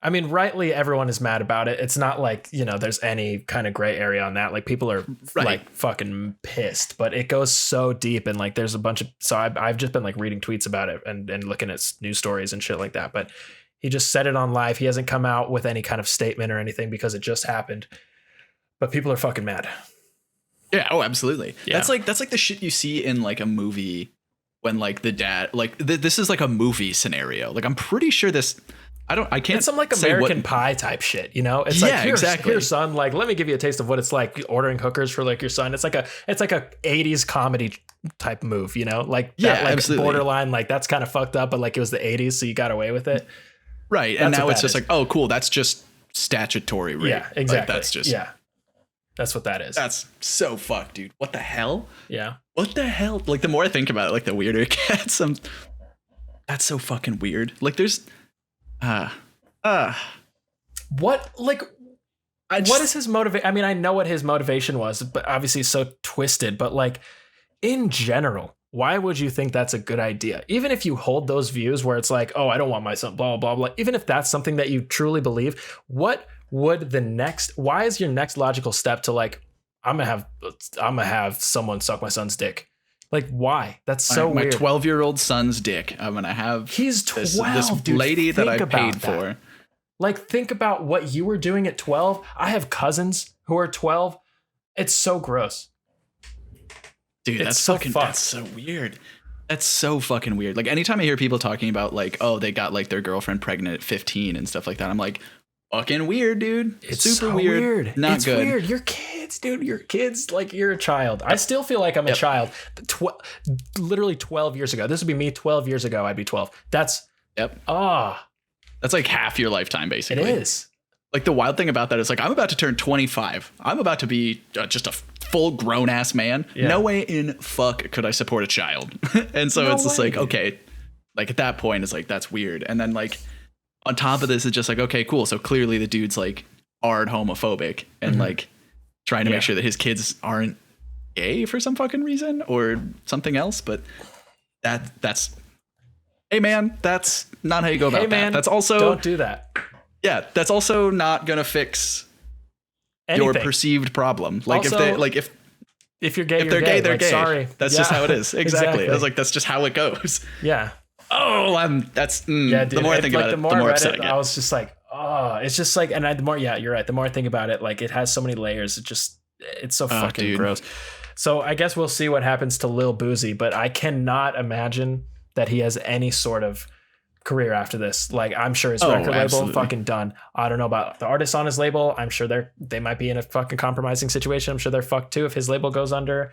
I mean, rightly, everyone is mad about it. It's not like, there's any kind of gray area on that. Like people are like fucking pissed, but it goes so deep. And like, there's a bunch of, so I've just been like reading tweets about it and looking at news stories and shit like that. But he just said it on live. He hasn't come out with any kind of statement or anything because it just happened. but people are fucking mad. Yeah. Oh, absolutely. Yeah. That's like the shit you see in like a movie when like the dad, like this is like a movie scenario. Like I'm pretty sure this, I can't. It's some like American Pie type shit, you know? It's Yeah, like, here, exactly. here, son, like, let me give you a taste of what it's like ordering hookers for like your son. It's like a 80s comedy type move, you know? Like Yeah, that, like absolutely. borderline, like that's kind of fucked up, but like it was the 80s, so you got away with it. Right. That's And now what it's that just is. like, oh, cool. That's just statutory rape. Yeah, exactly. Like, that's just, yeah. That's what that is. that's so fucked, dude. What the hell? Yeah. What the hell? Like the more I think about it, like the weirder it gets. That's so fucking weird. Like there's, What, like, what is his motivation? I mean, I know what his motivation was, but obviously it's so twisted, but like in general, why would you think that's a good idea? Even if you hold those views where it's like, oh, I don't want my son, blah, blah, blah. Even if that's something that you truly believe, what would why is your next logical step to like, I'm gonna have someone suck my son's dick? Like, why? That's so my weird. 12-year-old son's dick. I'm gonna have He's 12, this dude. lady that I Think about paid that. for. Like, think about what you were doing at 12. I have cousins who are 12. It's so gross. Dude, It's that's so fucking fucked. that's so weird. That's so fucking weird. Like anytime I hear people talking about like, oh, they got like their girlfriend pregnant at 15 and stuff like that, I'm like, fucking weird, dude. It's super so weird. Not it's good. Weird. You're kids, dude. You're kids. Like, you're a child. I still feel like I'm a child. Literally 12 years ago. This would be me 12 years ago. I'd be 12. That's Yep. That's like half your lifetime, it basically. is. Like the wild thing about that is like I'm about to turn 25. I'm about to be just a full grown ass man. Yeah. No way in fuck could I support a child. And so No it's just way, like, dude. okay, like at that point it's like that's weird. And then like on top of this, it's just like, okay, cool. So clearly the dude's like hard homophobic and like trying to Yeah. make sure that his kids aren't gay for some fucking reason or something else. But that's hey man, that's not how you go about Hey, man, that. That's also don't do that. yeah, that's also not gonna fix Anything. your perceived problem. Like Also, if you're gay, if they're you're gay, they're like, gay. Sorry. That's Yeah. just how it is. Exactly. I was like, that's just how it goes. yeah. Oh, that's Yeah, dude. the more I think like, about it, the more the more I read upset it, I I get. was just like, oh, it's just like, and the more, yeah, you're right. The more I think about it, like it has so many layers. It's so fucking dude. gross. So I guess we'll see what happens to Lil Boozy, but I cannot imagine that he has any sort of career after this. Like, I'm sure his record label absolutely. fucking done. I don't know about the artists on his label. I'm sure they might be in a fucking compromising situation. I'm sure they're fucked too if his label goes under.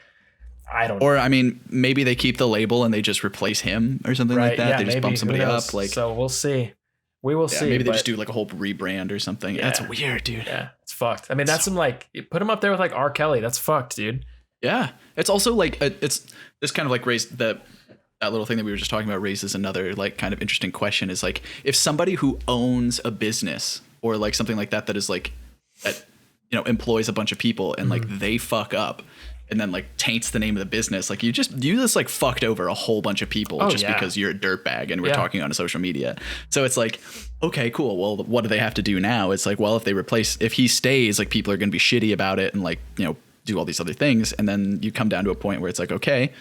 I don't know. Or I mean, maybe they keep the label and they just replace him or something like that. Yeah, They just maybe. bump Who somebody knows? up. Like, so we'll see. We will see. maybe they but- just do like a whole rebrand or something. Yeah. That's weird, dude. Yeah, it's fucked. I mean, that's some like, you put him up there with like R. Kelly. That's fucked, dude. Yeah, it's also like it's this kind of like raised that little thing that we were just talking about raises another like kind of interesting question is like if somebody who owns a business or like something like that is like that employs a bunch of people and like they fuck up and then like taints the name of the business, like you just like fucked over a whole bunch of people just yeah. because you're a dirtbag and we're Yeah. talking on social media. So it's like, okay, cool. Well, what do they have to do now? It's like, well, if he stays, like people are going to be shitty about it and like do all these other things, and then you come down to a point where it's like, okay,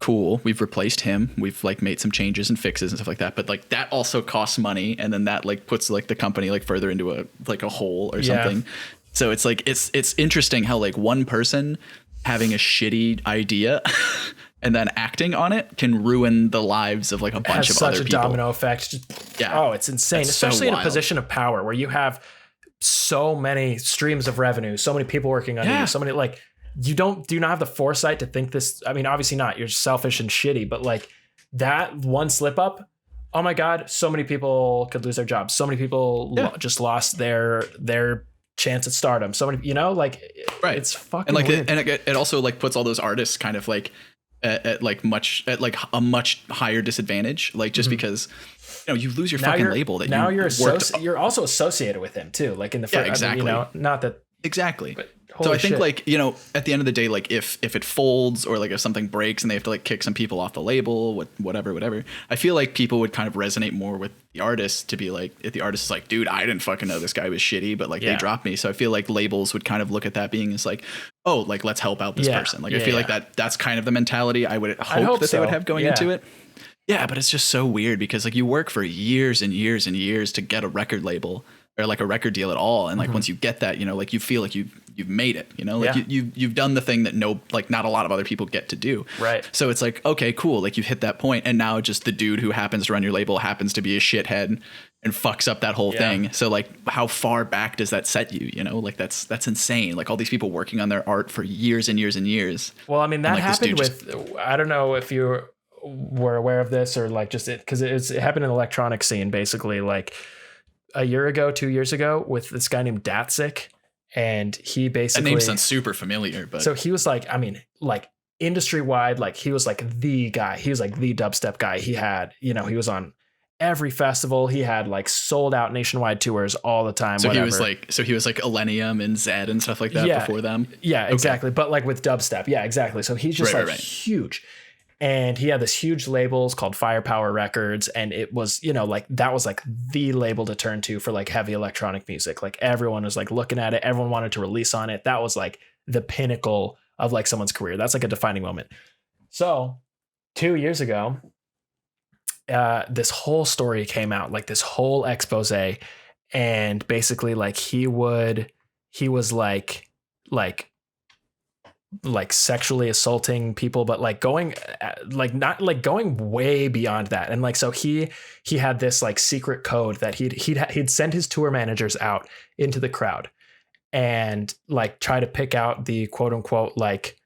cool, we've replaced him, we've like made some changes and fixes and stuff like that, but like that also costs money, and then that like puts like the company like further into a hole or Yeah. something. So it's like it's interesting how like one person having a shitty idea and then acting on it can ruin the lives of like a bunch Has of such other a people. domino effect. Just, Yeah. Oh, it's insane, That's so especially in a wild. position of power where you have so many streams of revenue, so many people working under Yeah. you, so many like do not have the foresight to think this. I mean, obviously not. You're selfish and shitty, but like that one slip up. Oh my God, so many people could lose their jobs. So many people Yeah. just lost their chance at stardom. So many, like, Right. it's fucking And like weird. it also like puts all those artists kind of like at a much higher disadvantage, like just because you lose your fucking label that now you you're also associated with him too, like in the Yeah, first, exactly. not that, exactly. but So holy I think shit. like at the end of the day, like if it folds or like if something breaks and they have to like kick some people off the label, whatever, I feel like people would kind of resonate more with the artist to be like, if the artist is like, dude, I didn't fucking know this guy was shitty, but like Yeah. they dropped me. So I feel like labels would kind of look at that being as like, oh, like let's help out this Yeah. person. Like Yeah, I feel yeah. like that's kind of the mentality I would hope that they would so. have going Yeah. into it. Yeah, but it's just so weird because like you work for years and years and years to get a record label or like a record deal at all, and like once you get that, like you feel like you've made it, you know, like you've done the thing that not a lot of other people get to do. Right. So it's like, okay, cool. Like you've hit that point, and now just the dude who happens to run your label happens to be a shithead and fucks up that whole thing. So like, how far back does that set you? You know, like that's insane. Like all these people working on their art for years and years and years. Well, I mean, that happened with, I don't know if you were aware of this or like just because it happened in the electronic scene, basically like a year ago, 2 years ago, with this guy named Datsik. And he basically, that name sounds super familiar, but so he was like, I mean, like industry wide, like he was like the guy, he was like the dubstep guy. He had, you know, he was on every festival. He had like sold out nationwide tours all the time. So whatever. he was like Illenium and Zed and stuff like that before them. Yeah, exactly. Okay. But like with dubstep. Yeah, exactly. So he's just huge. And he had this huge labels called Firepower Records. And it was, you know, like that was like the label to turn to for like heavy electronic music. Like everyone was like looking at it. Everyone wanted to release on it. That was like the pinnacle of like someone's career. That's like a defining moment. So 2 years ago, this whole story came out, like this whole expose. And basically like he was like sexually assaulting people, but like going like not like going way beyond that. And like, so he had this like secret code that he'd send his tour managers out into the crowd and like try to pick out the quote unquote, like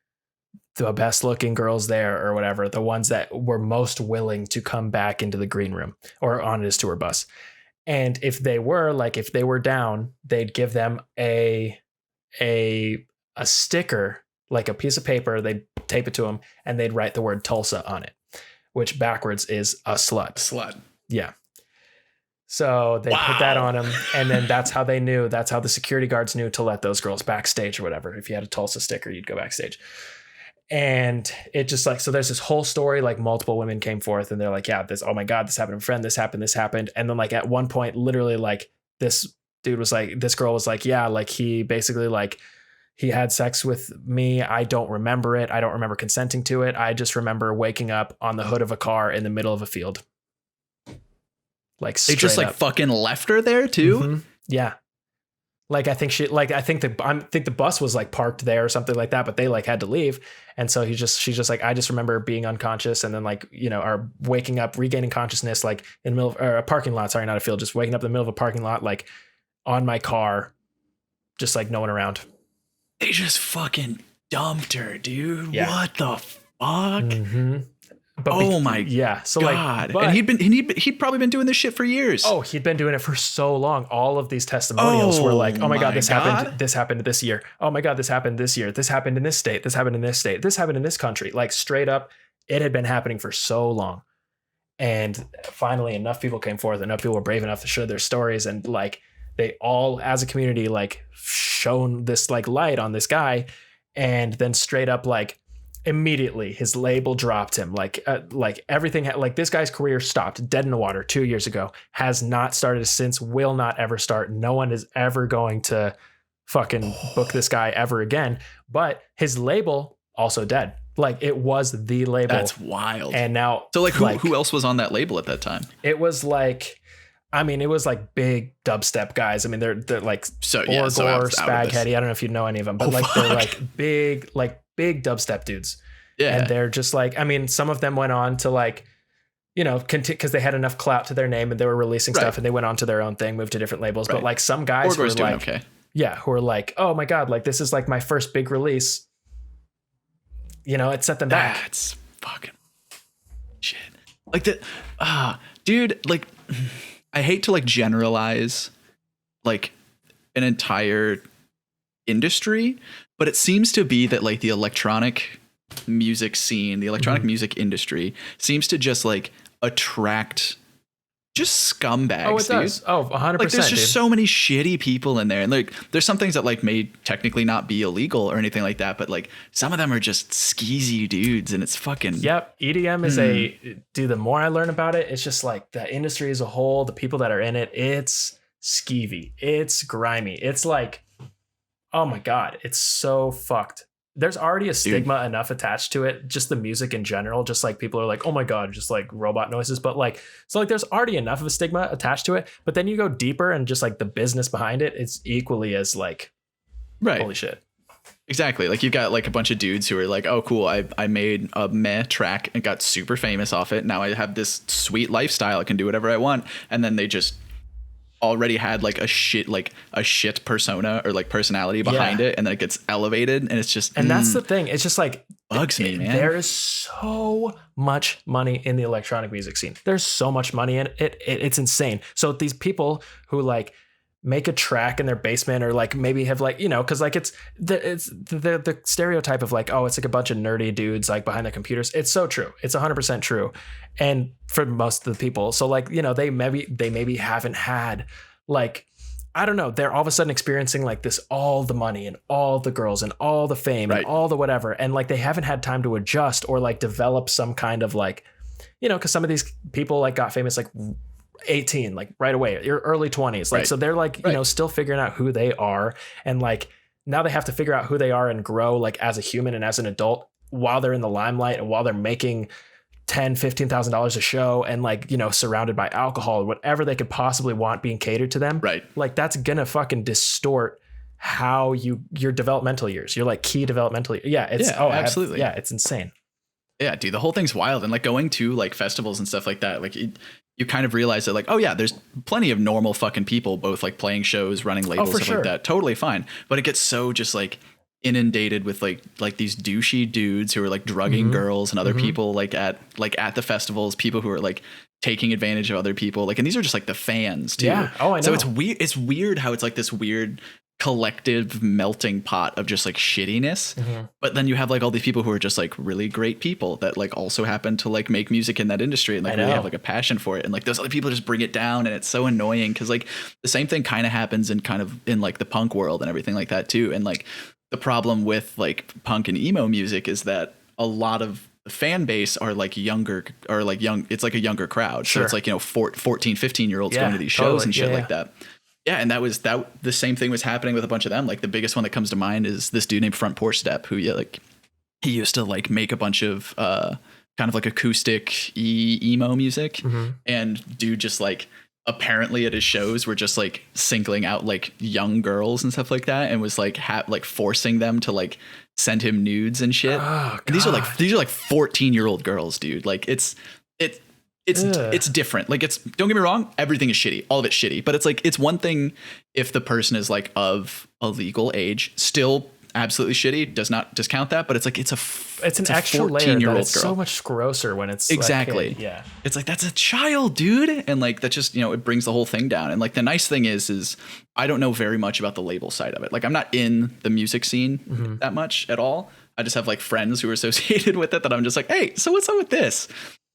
the best looking girls there or whatever, the ones that were most willing to come back into the green room or on his tour bus. And if they were down, they'd give them a sticker, like a piece of paper, they'd tape it to them and they'd write the word Tulsa on it, which backwards is a slut. Yeah. So they put that on him. And then that's how the security guards knew to let those girls backstage or whatever. If you had a Tulsa sticker, you'd go backstage. And it just like, so there's this whole story, like multiple women came forth and they're like, yeah, oh my God, this happened to a friend, this happened. And then like at one point, literally like this girl was like, yeah, like he basically like, he had sex with me. I don't remember it. I don't remember consenting to it. I just remember waking up on the hood of a car in the middle of a field. Like they just like fucking left her there too. Mm-hmm. Yeah. Like I think the bus was like parked there or something like that, but they like had to leave. And so she's just like, I just remember being unconscious and then like, you know, are waking up, regaining consciousness, like in the middle of a parking lot. Sorry, not a field, just waking up in the middle of a parking lot, like on my car, just like no one around. They just fucking dumped her, dude. Yeah. What the fuck? Mm-hmm. But my yeah. So God. Like, and he'd probably been doing this shit for years. Oh, he'd been doing it for so long. All of these testimonials were like, oh my God, this happened this year. Oh my God, this happened this year. This happened in this state. This happened in this state. This happened in this country. Like straight up, it had been happening for so long. And finally enough people came forth, enough people were brave enough to share their stories. And like they all as a community, like shone this like light on this guy. And then straight up, like, immediately his label dropped him, like everything like this guy's career stopped dead in the water 2 years ago, has not started since, will not ever start. No one is ever going to fucking book this guy ever again. But his label also dead. Like it was the label. That's wild. And now, so like who else was on that label at that time? It was like, I mean, it was like big dubstep guys. I mean, they're like Orgor, Spaghetti. I don't know if you know any of them, but they're like big dubstep dudes. Yeah. And they're just like, I mean, some of them went on to like, you know, because they had enough clout to their name and they were releasing stuff and they went on to their own thing, moved to different labels. Right. But like some guys who were like, who are like, oh my God, like this is like my first big release. You know, it set them back. That's fucking shit. Like dude, like I hate to like generalize like an entire industry, but it seems to be that like the electronic music scene, the electronic music industry seems to just like attract just scumbags. Oh, it does. Oh, 100%. Like there's just so many shitty people in there. And like there's some things that like may technically not be illegal or anything like that, but like some of them are just skeezy dudes and it's fucking. Yep. EDM is dude, the more I learn about it, it's just like the industry as a whole, the people that are in it, it's skeevy. It's grimy. It's like, oh my God, it's so fucked. There's already a stigma enough attached to it, just the music in general, just like people are like, oh my God, just like robot noises. But like, so like there's already enough of a stigma attached to it. But then you go deeper and just like the business behind it, it's equally as like Right. Holy shit. Exactly. Like you've got like a bunch of dudes who are like, oh, cool. I made a meh track and got super famous off it. Now I have this sweet lifestyle. I can do whatever I want. And then they just already had like a shit persona or like personality behind it. And then it gets elevated. And it's just, and that's the thing. It's just like, bugs me, man. There is so much money in the electronic music scene. There's so much money in it. It's insane. So these people who like make a track in their basement or like maybe have like, you know, because like it's the stereotype of like, oh, it's like a bunch of nerdy dudes like behind the computers. It's so true. It's 100% true. And for most of the people, so like, you know, they maybe haven't had like, I don't know, they're all of a sudden experiencing like this, all the money and all the girls and all the fame and all the whatever. And like, they haven't had time to adjust or like develop some kind of like, you know, because some of these people like got famous like 18, like right away, your early 20s. Like, so they're like, you know, still figuring out who they are. And like, now they have to figure out who they are and grow like as a human and as an adult while they're in the limelight and while they're making $10,000-$15,000 a show and like, you know, surrounded by alcohol or whatever they could possibly want being catered to them. Right. Like that's gonna fucking distort how your developmental years, your like key developmental years. Yeah. It's absolutely. It's insane. Yeah, dude, the whole thing's wild. And like going to like festivals and stuff like that, like you kind of realize that like, oh yeah, there's plenty of normal fucking people, both like playing shows, running labels, stuff like that. Totally fine. But it gets so just like inundated with like these douchey dudes who are like drugging girls and other people like at the festivals, people who are like taking advantage of other people. Like, and these are just like the fans too. Yeah. Oh, I know. So it's weird how it's like this weird collective melting pot of just like shittiness. But then you have like all these people who are just like really great people that like also happen to like make music in that industry and like really have like a passion for it. And like those other people just bring it down, and it's so annoying because like the same thing kind of happens in like the punk world and everything like that too. And like the problem with like punk and emo music is that a lot of the fan base are like younger or like young. It's like a younger crowd. So it's like, you know, 14, 15 year olds going to these shows and shit like that. Yeah, and the same thing was happening with a bunch of them. Like the biggest one that comes to mind is this dude named Front Porch Step, who he used to like make a bunch of kind of like acoustic emo music, and dude just like apparently at his shows were just like singling out like young girls and stuff like that, and was like like forcing them to like send him nudes and shit. Oh, and these are like 14-year-old girls, dude. Like it's different. Like don't get me wrong, everything is shitty. All of it's shitty. But it's like, it's one thing if the person is like of a legal age, still absolutely shitty, does not discount that. But it's like, it's an extra layer that it's so much grosser when it's exactly. Like, yeah. It's like, that's a child, dude. And like, that just, you know, it brings the whole thing down. And like, the nice thing is I don't know very much about the label side of it. Like I'm not in the music scene that much at all. I just have like friends who are associated with it that I'm just like, hey, so what's up with this?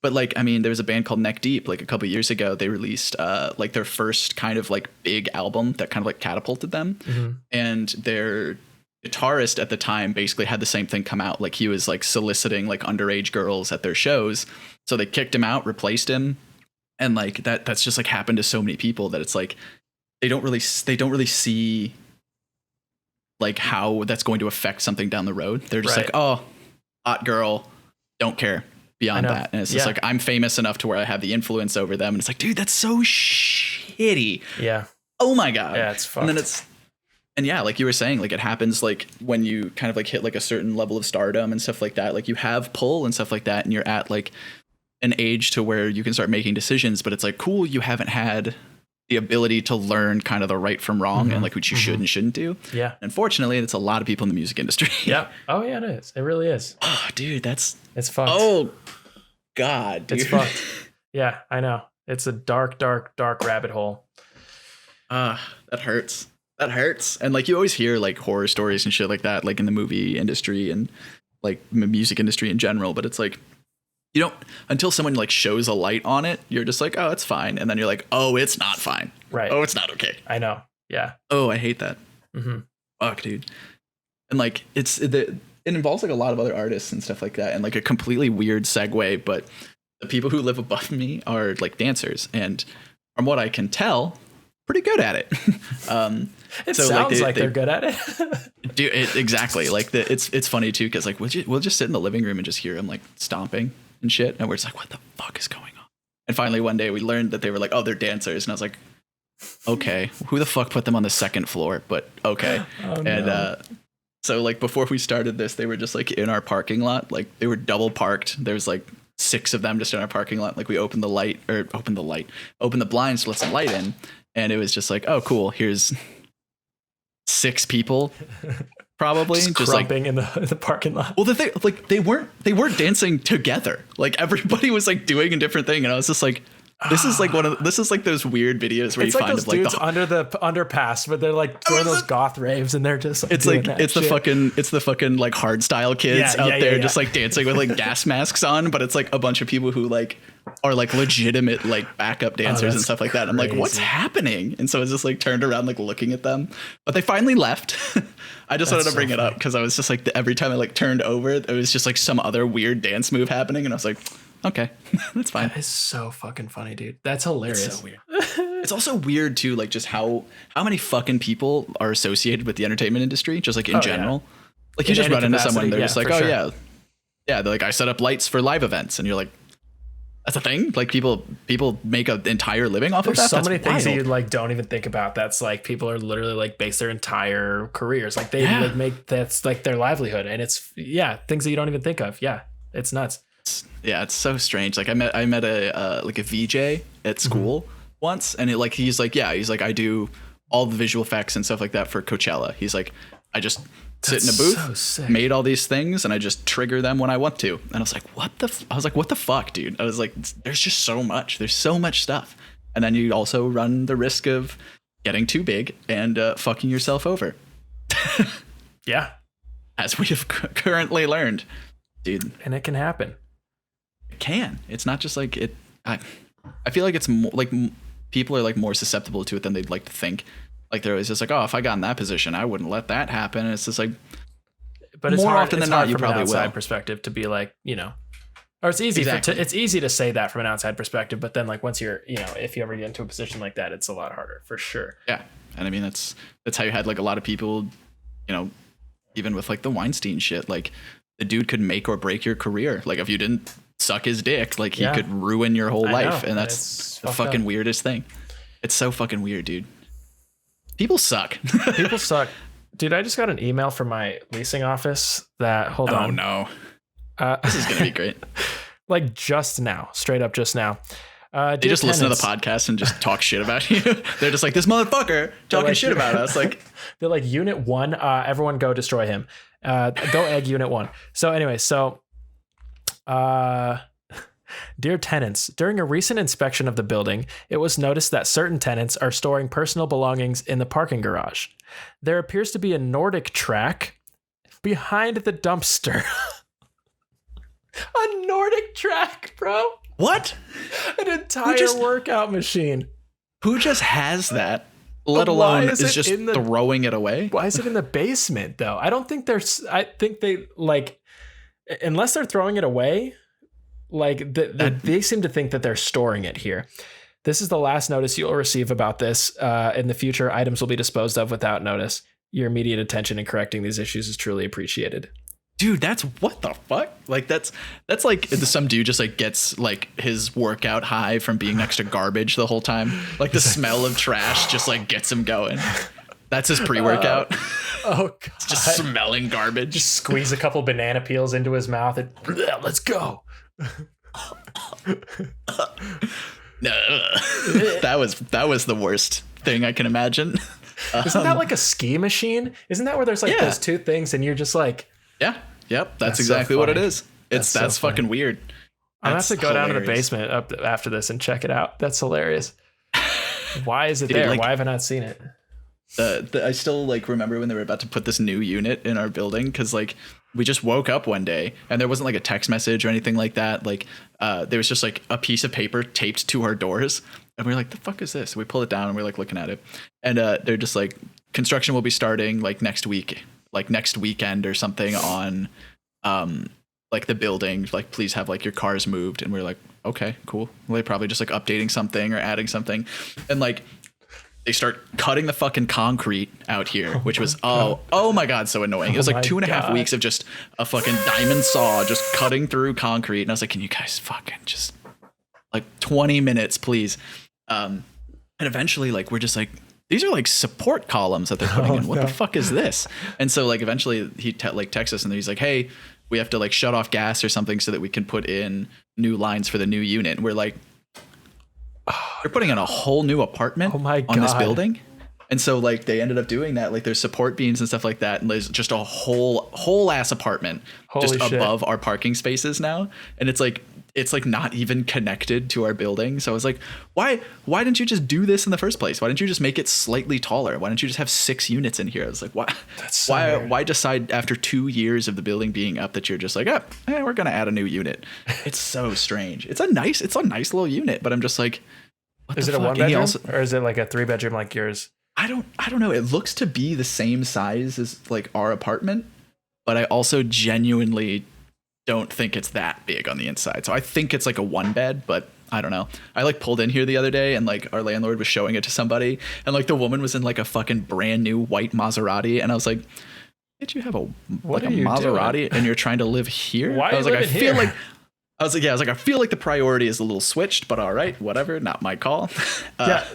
But like, I mean, there was a band called Neck Deep, like a couple of years ago. They released like their first kind of like big album that kind of like catapulted them. And their guitarist at the time basically had the same thing come out. Like he was like soliciting like underage girls at their shows. So they kicked him out, replaced him. And like that's just like happened to so many people that it's like they don't really see like how that's going to affect something down the road. They're just like, oh, hot girl, don't care. Beyond that. And it's just like, I'm famous enough to where I have the influence over them. And it's like, dude, that's so shitty. Yeah. Oh my God. Yeah, it's fucked. And yeah, like you were saying, like it happens like when you kind of like hit like a certain level of stardom and stuff like that. Like you have pull and stuff like that. And you're at like an age to where you can start making decisions, but it's like, cool, you haven't had the ability to learn kind of the right from wrong and like what you should and shouldn't do. Yeah. Unfortunately, it's a lot of people in the music industry. Yeah. Oh yeah, it is. It really is. Oh, dude, it's fucked. Oh God, dude. It's fucked. Yeah, I know. It's a dark, dark, dark rabbit hole. That hurts. That hurts. And like you always hear like horror stories and shit like that, like in the movie industry and like music industry in general. But it's like, you don't, until someone like shows a light on it, you're just like, oh, it's fine. And then you're like, oh, it's not fine. Right. Oh, it's not okay. I know. Yeah. Oh, I hate that. Fuck, dude. And like, it involves like a lot of other artists and stuff like that. And like a completely weird segue, but the people who live above me are like dancers. And from what I can tell, pretty good at it. It so sounds like they're good at it. Dude, exactly. Like it's funny too, because like we'll just sit in the living room and just hear them like stomping and shit, and we're just like, what the fuck is going on? And finally one day we learned that they were like, oh, they're dancers, and I was like, okay, who the fuck put them on the second floor? But okay. Oh, And no. so like before we started this, they were just like in our parking lot. Like they were double parked. There was like 6 of them just in our parking lot. Like we opened the blinds to let some light in. And it was just like, oh, cool. Here's 6 people probably Just like crumping in the parking lot. well, the thing, like they weren't dancing together. Like everybody was like doing a different thing, and I was just like, this is like those weird videos where It's you like find those of like dudes under the underpass, but they're like doing those goth raves, and they're just like it's doing like that it's the shit. fucking like hard style kids Yeah, out yeah, there yeah. just like dancing with like gas masks on, but it's like a bunch of people who like are like legitimate like backup dancers and that's stuff like that. I'm like, what's crazy. happening? And so I was just like turned around like looking at them, but they finally left. I just wanted to so bring it up funny. because I was just like every time I like turned over, there was just like some other weird dance move happening, and I was like, okay, that's fine. That is so fucking funny, dude. That's hilarious. So weird. It's also weird too, like just how many fucking people are associated with the entertainment industry, just like in yeah. general. Like you In just any run into someone, capacity, they're yeah, just like, for oh sure. yeah, they're like, I set up lights for live events, and you're like, that's a thing. Like people make an entire living off There's of that. so That's many things that wild. you like don't even think about. That's like people are literally like base their entire careers. Like they Yeah. like make that's like their livelihood, and it's things that you don't even think of. Yeah, it's nuts. Yeah, it's so strange. Like I met a like a VJ at school once, and he's like I do all the visual effects and stuff like that for Coachella. He's like, I just sit in a That's booth, so sick. made all these things, and I just trigger them when I want to. And I was like, what the fuck, dude? I was like, there's just so much. There's so much stuff. And then you also run the risk of getting too big and fucking yourself over, Yeah, as we have currently learned, dude. and it can happen. It can. It's not just like it. I feel like it's more like people are like more susceptible to it than they'd like to think. Like they're always just like, oh, if I got in that position, I wouldn't let that happen. And it's just like, But it's More hard, often it's than hard not, you from an probably outside will. perspective to be like, or it's easy Exactly. it's easy to say that from an outside perspective, but then like once you're, if you ever get into a position like that, it's a lot harder for sure. yeah. And I mean, that's how you had like a lot of people, even with like the Weinstein shit, like the dude could make or break your career. Like if you didn't suck his dick, like he Yeah. could ruin your whole I life. know. And It's that's the fucked fucking up. weirdest thing. It's so fucking weird, dude. People suck. People suck. Dude, I just got an email from my leasing office that hold Oh on. no. Uh, This is gonna be great. like just now, straight up just now. They just listen to the podcast and just talk shit about you. They're just like, this motherfucker talking like- shit about us. Like, They're like, Unit 1, everyone go destroy him. Go egg Unit 1. So anyway, dear tenants, during a recent inspection of the building, it was noticed that certain tenants are storing personal belongings in the parking garage. There appears to be a Nordic track behind the dumpster. A Nordic track, bro. what? An entire just- workout machine. Who just has that? Let Why alone is is it just in the- throwing it away. Why is it in the basement though? I don't think there's. I think they like, unless they're throwing it away, like they seem to think that they're storing it here. This is the last notice you'll receive about this. In the future, items will be disposed of without notice. Your immediate attention in correcting these issues is truly appreciated. Dude, that's what the fuck? Like that's like some dude just like gets like his workout high from being next to garbage the whole time. Like the smell of trash just like gets him going. That's his pre-workout. Oh god! Just smelling garbage. Just squeeze a couple banana peels into his mouth and let's go. No. that was the worst thing I can imagine. Isn't that like a ski machine? Isn't that where there's like Yeah. those two things and you're just like, Yeah. Yep. That's That's so exactly what it funny. is. That's That's so funny. fucking weird. I'm gonna have That's to go down to the hilarious. basement up after this and check it out. That's hilarious. Why is it Dude, there? like- Why have I not seen it? I still like remember when they were about to put this new unit in our building because like we just woke up one day and there wasn't like a text message or anything like that. Like there was just like a piece of paper taped to our doors and we were like, the fuck is this? And we pull it down and we're like looking at it and they're just like, construction will be starting like next week, like next weekend or something on like the building. Like please have like your cars moved. And we're like, okay, cool. Well, they probably just like updating something or adding something and like they start cutting the fucking concrete out here, which was oh my god, so annoying. It was Oh like my 2.5 God. weeks of just a fucking diamond saw just cutting through concrete, and I was like, can you guys fucking just like 20 minutes, please? And And eventually, like, we're just like, these are like support columns that they're putting in. What the fuck is this? And so like eventually he texts us and he's like, hey, we have to like shut off gas or something so that we can put in new lines for the new unit. And we're like, they're putting in a whole new apartment on this building. And so like they ended up doing that. Like there's support beams and stuff like that. And there's just a whole ass apartment above our parking spaces now. And it's like not even connected to our building. So I was like, why didn't you just do this in the first place? Why didn't you just make it slightly taller? Why didn't you just have 6 units in here? I was like, why decide after 2 years of the building being up that you're just like, we're going to add a new unit. It's so strange. It's a nice little unit, but I'm just like, what is it a 1-bedroom or is it like a 3-bedroom like yours? I don't know. It looks to be the same size as like our apartment, but I also genuinely don't think it's that big on the inside. So I think it's like a 1-bed, but I don't know. I like pulled in here the other day and like our landlord was showing it to somebody and like the woman was in like a fucking brand new white Maserati. And I was like, did you have a Maserati doing? And you're trying to live here? Why I was like, I feel like, I feel like the priority is a little switched, but all right, whatever. Not my call.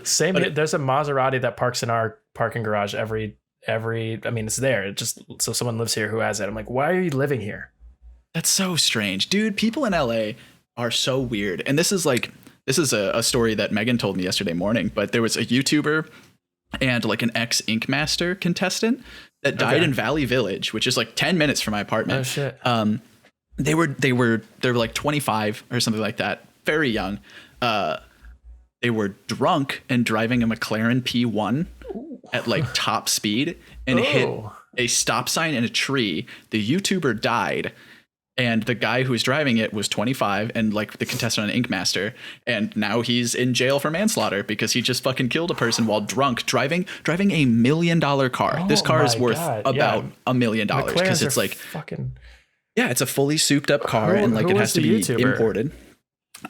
Same. There's a Maserati that parks in our parking garage every, I mean, it's there. It just, so someone lives here who has it. I'm like, why are you living here? That's so strange, dude. People in LA are so weird. And this is a story that Megan told me yesterday morning, but there was a YouTuber and like an ex-Ink Master contestant that died in Valley Village, which is like 10 minutes from my apartment. Oh shit. They were like 25 or something like that. Very young. They were drunk and driving a McLaren P1 at like top speed and hit a stop sign and a tree. The YouTuber died. And the guy who was driving it was 25 and like the contestant on Ink Master. And now he's in jail for manslaughter because he just fucking killed a person while drunk driving $1 million car. This car is worth about $1 million because it's like it's a fully souped up car and like it has to be imported.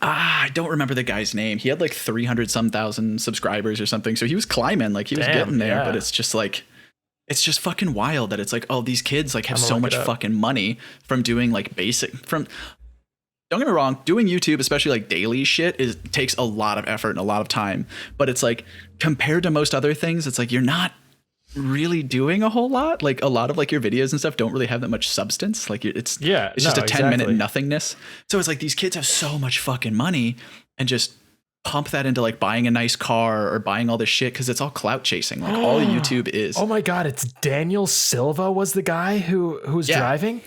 I don't remember the guy's name. He had like 300 some thousand subscribers or something. So he was climbing, like he was getting there, but it's just like, it's just fucking wild that it's like, oh, these kids like have so much fucking money from doing like don't get me wrong, doing YouTube, especially like daily shit, takes a lot of effort and a lot of time. But it's like compared to most other things, it's like you're not really doing a whole lot. Like a lot of like your videos and stuff don't really have that much substance. Like it's just a 10-minute nothingness. So it's like these kids have so much fucking money and just pump that into like buying a nice car or buying all this shit because it's all clout chasing. Like all YouTube is. Oh my god, it's Daniel Silva was the guy who's driving?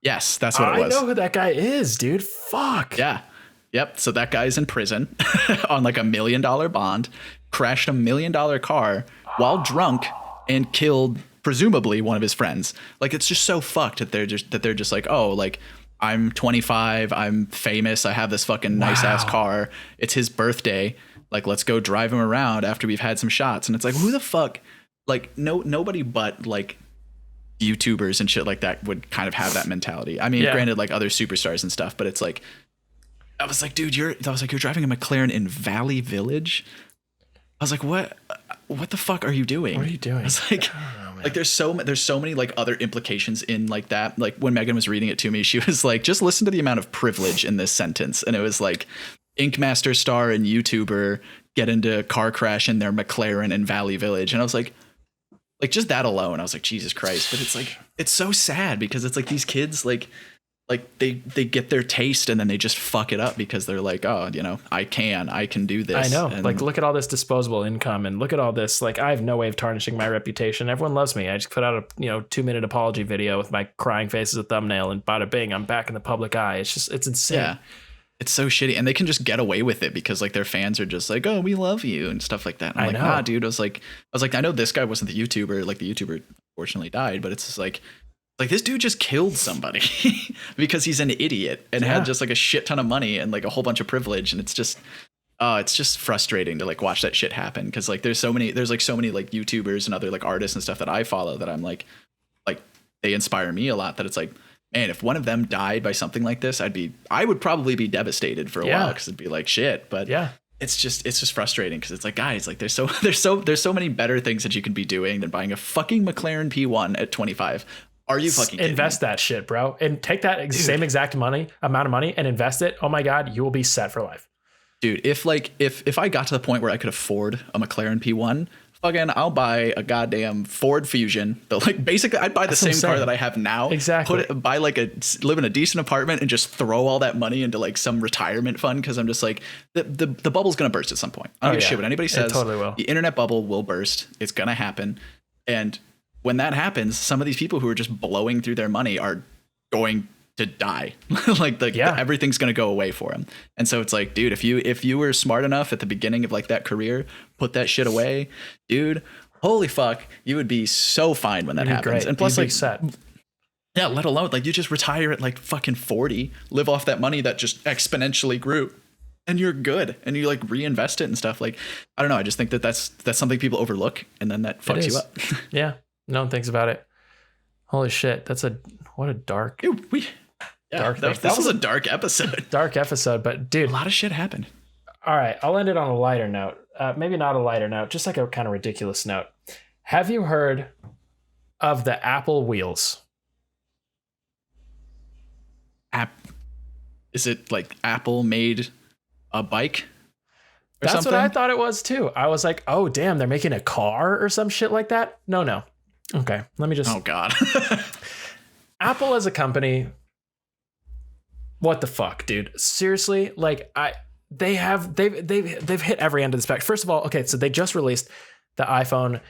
Yes, that's what it was. I know who that guy is, dude. Fuck. Yeah. Yep. So that guy's in prison on like $1 million bond, crashed $1 million car while drunk and killed presumably one of his friends. Like it's just so fucked that they're just like, oh, like I'm 25, I'm famous, I have this fucking nice ass car, it's his birthday, like let's go drive him around after we've had some shots. And it's like, who the fuck, like nobody but like YouTubers and shit like that would kind of have that mentality. I mean, granted, like other superstars and stuff, but it's like, I was like, dude, you're driving a McLaren in Valley Village. I was like, what the fuck are you doing? What are you doing? I was like, like there's so many like other implications in like that. Like when Megan was reading it to me, she was like, just listen to the amount of privilege in this sentence. And it was like Ink Master star and YouTuber get into a car crash in their McLaren in Valley Village. And I was like just that alone, I was like, Jesus Christ. But it's like, it's so sad because it's like these kids, like they get their taste and then they just fuck it up because they're like, oh, you know, I can do this. I know. And like, look at all this disposable income and look at all this. Like, I have no way of tarnishing my reputation. Everyone loves me. I just put out a 2-minute apology video with my crying face as a thumbnail and bada bing, I'm back in the public eye. It's insane. Yeah. It's so shitty. And they can just get away with it because like their fans are just like, oh, we love you and stuff like that. And I'm like, nah, dude. I was like, I know this guy wasn't the YouTuber. Like the YouTuber fortunately died, but it's just like this dude just killed somebody because he's an idiot and had just like a shit ton of money and like a whole bunch of privilege. And it's just frustrating to like watch that shit happen. Cause like there's so many like YouTubers and other like artists and stuff that I follow that I'm like they inspire me a lot, that it's like, man, if one of them died by something like this, I would probably be devastated for a while. Cause it'd be like shit, but it's just frustrating. Cause it's like, guys, like there's so many better things that you can be doing than buying a fucking McLaren P1 at 25. Are you fucking kidding invest me? That shit, bro, and take that same exact amount of money and invest it. Oh my God, you will be set for life. Dude, if I got to the point where I could afford a McLaren P1, fucking I'll buy a goddamn Ford Fusion. But like basically I'd buy the same car that I have now. Exactly. Live in a decent apartment and just throw all that money into like some retirement fund, because I'm just like the bubble's gonna burst at some point. I don't give a shit what anybody says. It totally will. The internet bubble will burst. It's gonna happen. And when that happens, some of these people who are just blowing through their money are going to die. Everything's going to go away for them. And so it's like, dude, if you were smart enough at the beginning of like that career, put that shit away, dude, holy fuck, you would be so fine when that happens. Great. And plus, like, set. Yeah, let alone like you just retire at like fucking 40, live off that money that just exponentially grew, and you're good, and you like reinvest it and stuff. Like, I don't know, I just think that's something people overlook, and then that fucks you up. Yeah, no one thinks about it. Holy shit, what a dark. Dude, this was a dark episode. Dark episode, but dude, a lot of shit happened. All right, I'll end it on a lighter note. Maybe not a lighter note, just like a kind of ridiculous note. Have you heard of the Apple wheels? Is it like Apple made a bike? That's something? What I thought it was too. I was like, oh damn, they're making a car or some shit like that. No. Okay, let me just. Oh God. Apple as a company. What the fuck, dude? Seriously, like they've hit every end of the spectrum. First of all, okay, so they just released the iPhone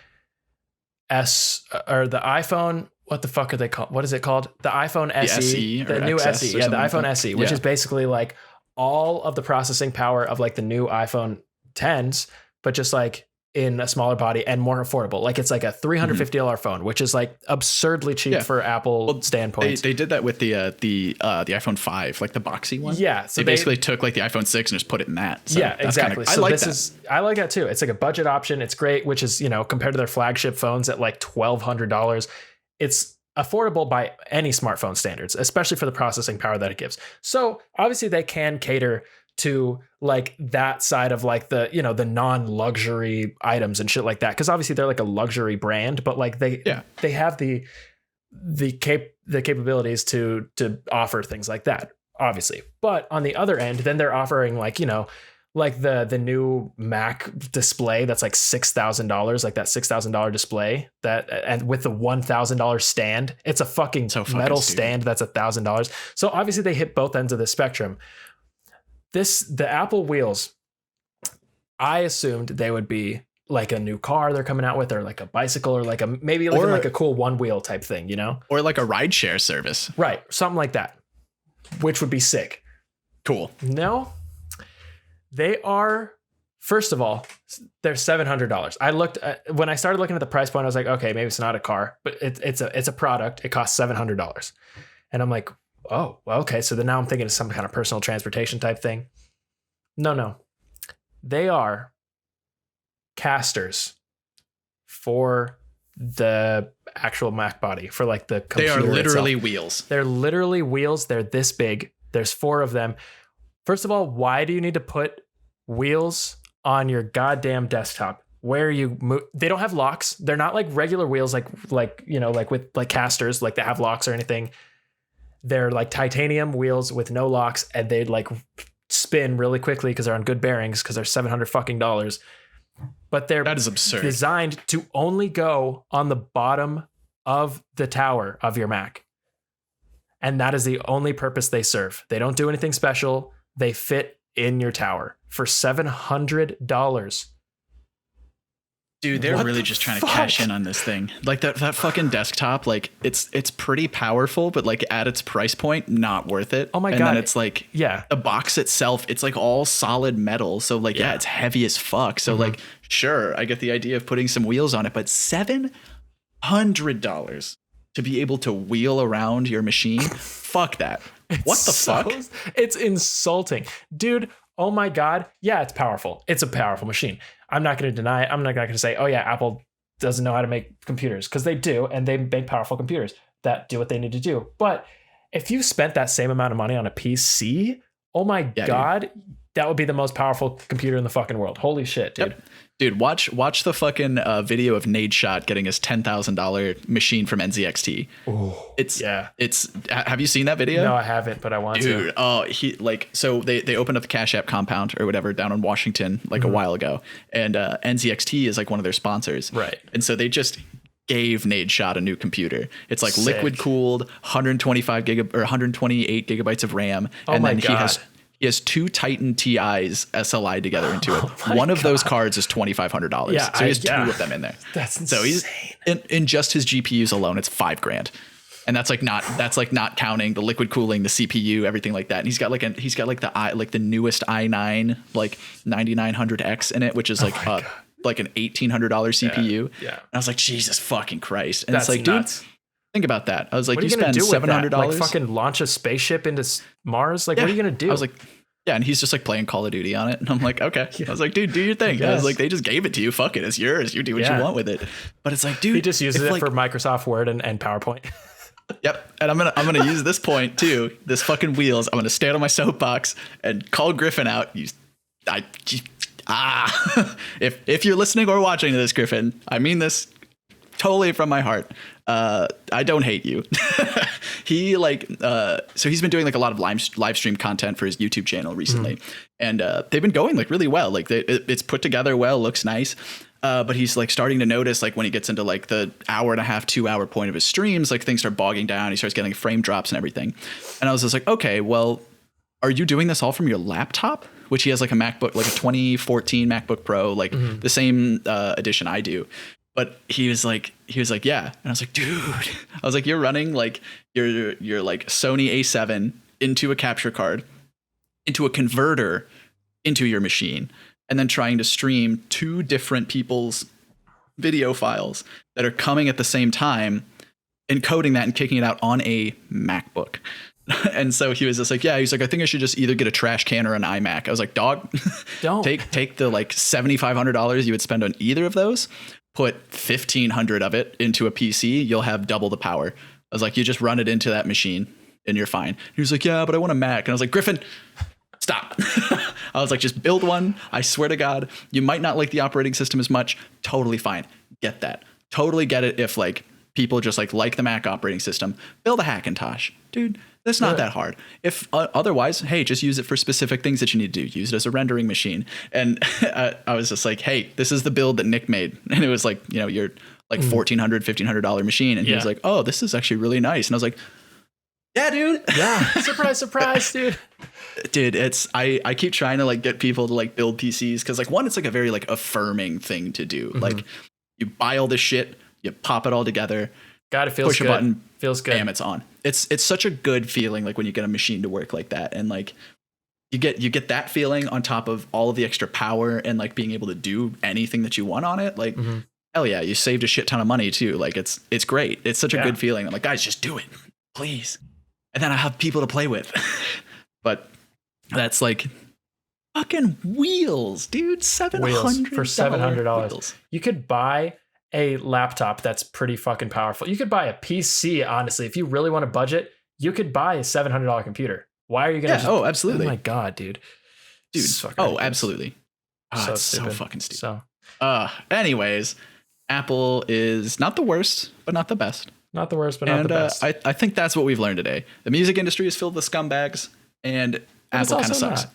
S or the iPhone. What the fuck are they called? What is it called? The iPhone SE, the new SE, the iPhone SE, which is basically like all of the processing power of like the new iPhone 10s, but just like in a smaller body and more affordable. Like it's like a $350 phone, which is like absurdly cheap for Apple standpoint. They did that with the iPhone 5, like the boxy one. Yeah, so they basically took like the iPhone 6 and just put it in that. So yeah, exactly. I like that. I like that too. It's like a budget option. It's great, which is, compared to their flagship phones at like $1,200, it's affordable by any smartphone standards, especially for the processing power that it gives. So obviously they can cater to like that side of like the, the non-luxury items and shit like that. Cause obviously they're like a luxury brand, but like they have the capabilities to offer things like that, obviously. But on the other end, then they're offering like, like the new Mac display that's like $6,000, like that $6,000 display and with the $1,000 stand. It's a fucking metal stand that's $1,000. So obviously they hit both ends of the spectrum. The Apple wheels, I assumed they would be like a new car they're coming out with, or like a bicycle, or like maybe like a cool one wheel type thing, or like a rideshare service, right? Something like that, which would be sick. Cool. No, they are. First of all, they're $700. I looked when I started looking at the price point. I was like, okay, maybe it's not a car, but it's a product. It costs $700, and I'm like, oh, well, okay. So then now I'm thinking of some kind of personal transportation type thing. No. They are casters for the actual Mac body, for like the computer. They are literally itself. wheels. They're literally wheels. They're this big. There's 4 of them. First of all, why do you need to put wheels on your goddamn desktop where you move? They don't have locks. They're not like regular wheels, like with like casters, like that have locks or anything. They're like titanium wheels with no locks, and they like spin really quickly because they're on good bearings, because they're $700. But that is absurd. Designed to only go on the bottom of the tower of your Mac. And that is the only purpose they serve. They don't do anything special. They fit in your tower for $700. Dude, they're really just trying to cash in on this thing. Like that fucking desktop, like it's pretty powerful, but like at its price point, not worth it. Oh my God. And then it's like, the box itself, it's like all solid metal. So like, it's heavy as fuck. So like, sure, I get the idea of putting some wheels on it, but $700 to be able to wheel around your machine. Fuck that. What the fuck? It's insulting, dude. Oh my God. Yeah, it's powerful. It's a powerful machine. I'm not going to deny it. I'm not going to say, oh yeah, Apple doesn't know how to make computers, because they do, and they make powerful computers that do what they need to do. But if you spent that same amount of money on a PC, oh my God, that would be the most powerful computer in the fucking world. Holy shit, dude. Yep. Dude, watch the fucking video of Nadeshot getting his $10,000 machine from NZXT. Oh, it's have you seen that video? No, I haven't, but I want to. Oh, so they opened up the Cash App compound or whatever down in Washington like a while ago, and NZXT is like one of their sponsors, right? And so they just gave Nadeshot a new computer. It's like sick. liquid cooled, 128 gigabytes of RAM, and then he has two Titan TIs SLI together into it. One of those cards is $2,500. Yeah, so he has two of them in there. That's insane. So he's in just his GPUs alone, it's $5,000. And that's not counting the liquid cooling, the CPU, everything like that. And he's got like the newest i9 like 9900X in it, which is like an $1,800 CPU. Yeah. And I was like, Jesus fucking Christ. And that's it's like, nuts. Dude, think about that. I was like, what are you gonna spend $700, like fucking launch a spaceship into Mars? Like, what are you gonna do? I was like, yeah, and he's just like playing Call of Duty on it, and I'm like, okay. I was like, dude, do your thing. I was like, they just gave it to you. Fuck it, it's yours. You do what you want with it. But it's like, dude, he just uses it for Microsoft Word and PowerPoint. Yep, and I'm gonna use this point too. This fucking wheels. I'm gonna stand on my soapbox and call Griffin out. If you're listening or watching this, Griffin, I mean this totally from my heart. I don't hate you. So he's been doing like a lot of live stream content for his YouTube channel recently, and they've been going like really well. Like it's put together well, looks nice. But he's like starting to notice like when he gets into like the hour and a half, 2 hour point of his streams, like things start bogging down. He starts getting frame drops and everything. And I was just like, okay, well, are you doing this all from your laptop? Which he has like a MacBook, like a 2014 MacBook Pro, like the same edition I do. But he was like, yeah. And I was like, dude, I was like, you're running like your like Sony A7 into a capture card, into a converter, into your machine, and then trying to stream two different people's video files that are coming at the same time, encoding that and kicking it out on a MacBook. And so he was just like, yeah, he's like, I think I should just either get a trash can or an iMac. I was like, dog, don't take the like $7,500 you would spend on either of those, put 1,500 of it into a PC, you'll have double the power. I was like, you just run it into that machine and you're fine. He was like, yeah, but I want a Mac. And I was like, Griffin, stop. I was like, just build one. I swear to God, you might not like the operating system as much. Totally fine. Get that. Totally get it if like people just like the Mac operating system. Build a Hackintosh. Dude, that's not that hard. If otherwise, hey, just use it for specific things that you need to do. Use it as a rendering machine. And I was just like, hey, this is the build that Nick made. And it was like, you know, your like $1,400, $1,500 machine. And he was like, oh, this is actually really nice. And I was like, yeah, dude. Yeah. Surprise, dude. Dude, I keep trying to like get people to like build PCs because like one, it's like a very like affirming thing to do. Like you buy all this shit, you pop it all together. God, it feels push good. a button, feels good. Bam, it's on. It's such a good feeling like when you get a machine to work like that, and like you get that feeling on top of all of the extra power and like being able to do anything that you want on it. Like hell yeah, you saved a shit ton of money too. Like it's great. It's such a good feeling. I'm like, guys, just do it, please. And then I have people to play with. But that's like fucking wheels, dude. $700 for $700. You could buy a laptop that's pretty fucking powerful. You could buy a PC, honestly. If you really want to budget, you could buy a $700 computer. Why are you gonna? Oh, absolutely. Oh my God, dude. Oh, absolutely. So it's stupid. so fucking stupid. Anyways, Apple is not the worst, but not the best. Not the worst, but not the best. I think that's what we've learned today. The music industry is filled with scumbags, and Apple kind of sucks.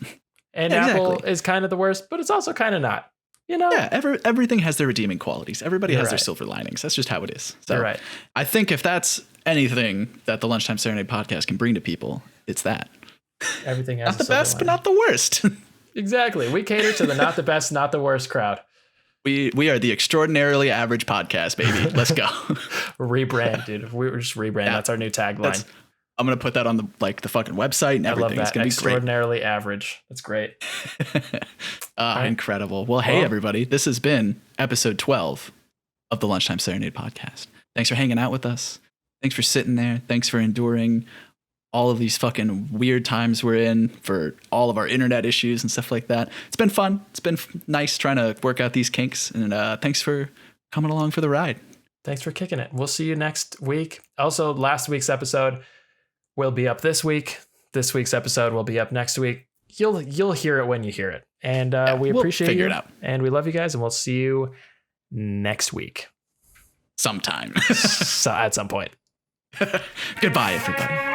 And Apple is kind of the worst, but it's also kind of not. You know? Yeah, everything has their redeeming qualities. Everybody has their silver linings. That's just how it is. So You're right. I think if that's anything that the Lunchtime Serenade podcast can bring to people, it's that. Everything has not the best, but not the worst. Exactly. We cater to the not the best, not the worst crowd. We are the extraordinarily average podcast, baby. Let's go. Rebrand, dude. We're just rebrand. That's our new tagline. I'm gonna put that on the fucking website and everything. I love that. It's gonna be extraordinarily average. That's great. Right. Incredible. Well, hey everybody, this has been episode 12 of the Lunchtime Serenade podcast. Thanks for hanging out with us. Thanks for sitting there. Thanks for enduring all of these fucking weird times we're in, for all of our internet issues and stuff like that. It's been fun. It's been nice trying to work out these kinks, and thanks for coming along for the ride. Thanks for kicking it. We'll see you next week. Also, last week's episode will be up this week. This week's episode will be up next week. you'll hear it when you hear it. And we we'll appreciate figure you. it out. And we love you guys. And we'll see you next week. Sometime. So at some point. Goodbye, everybody.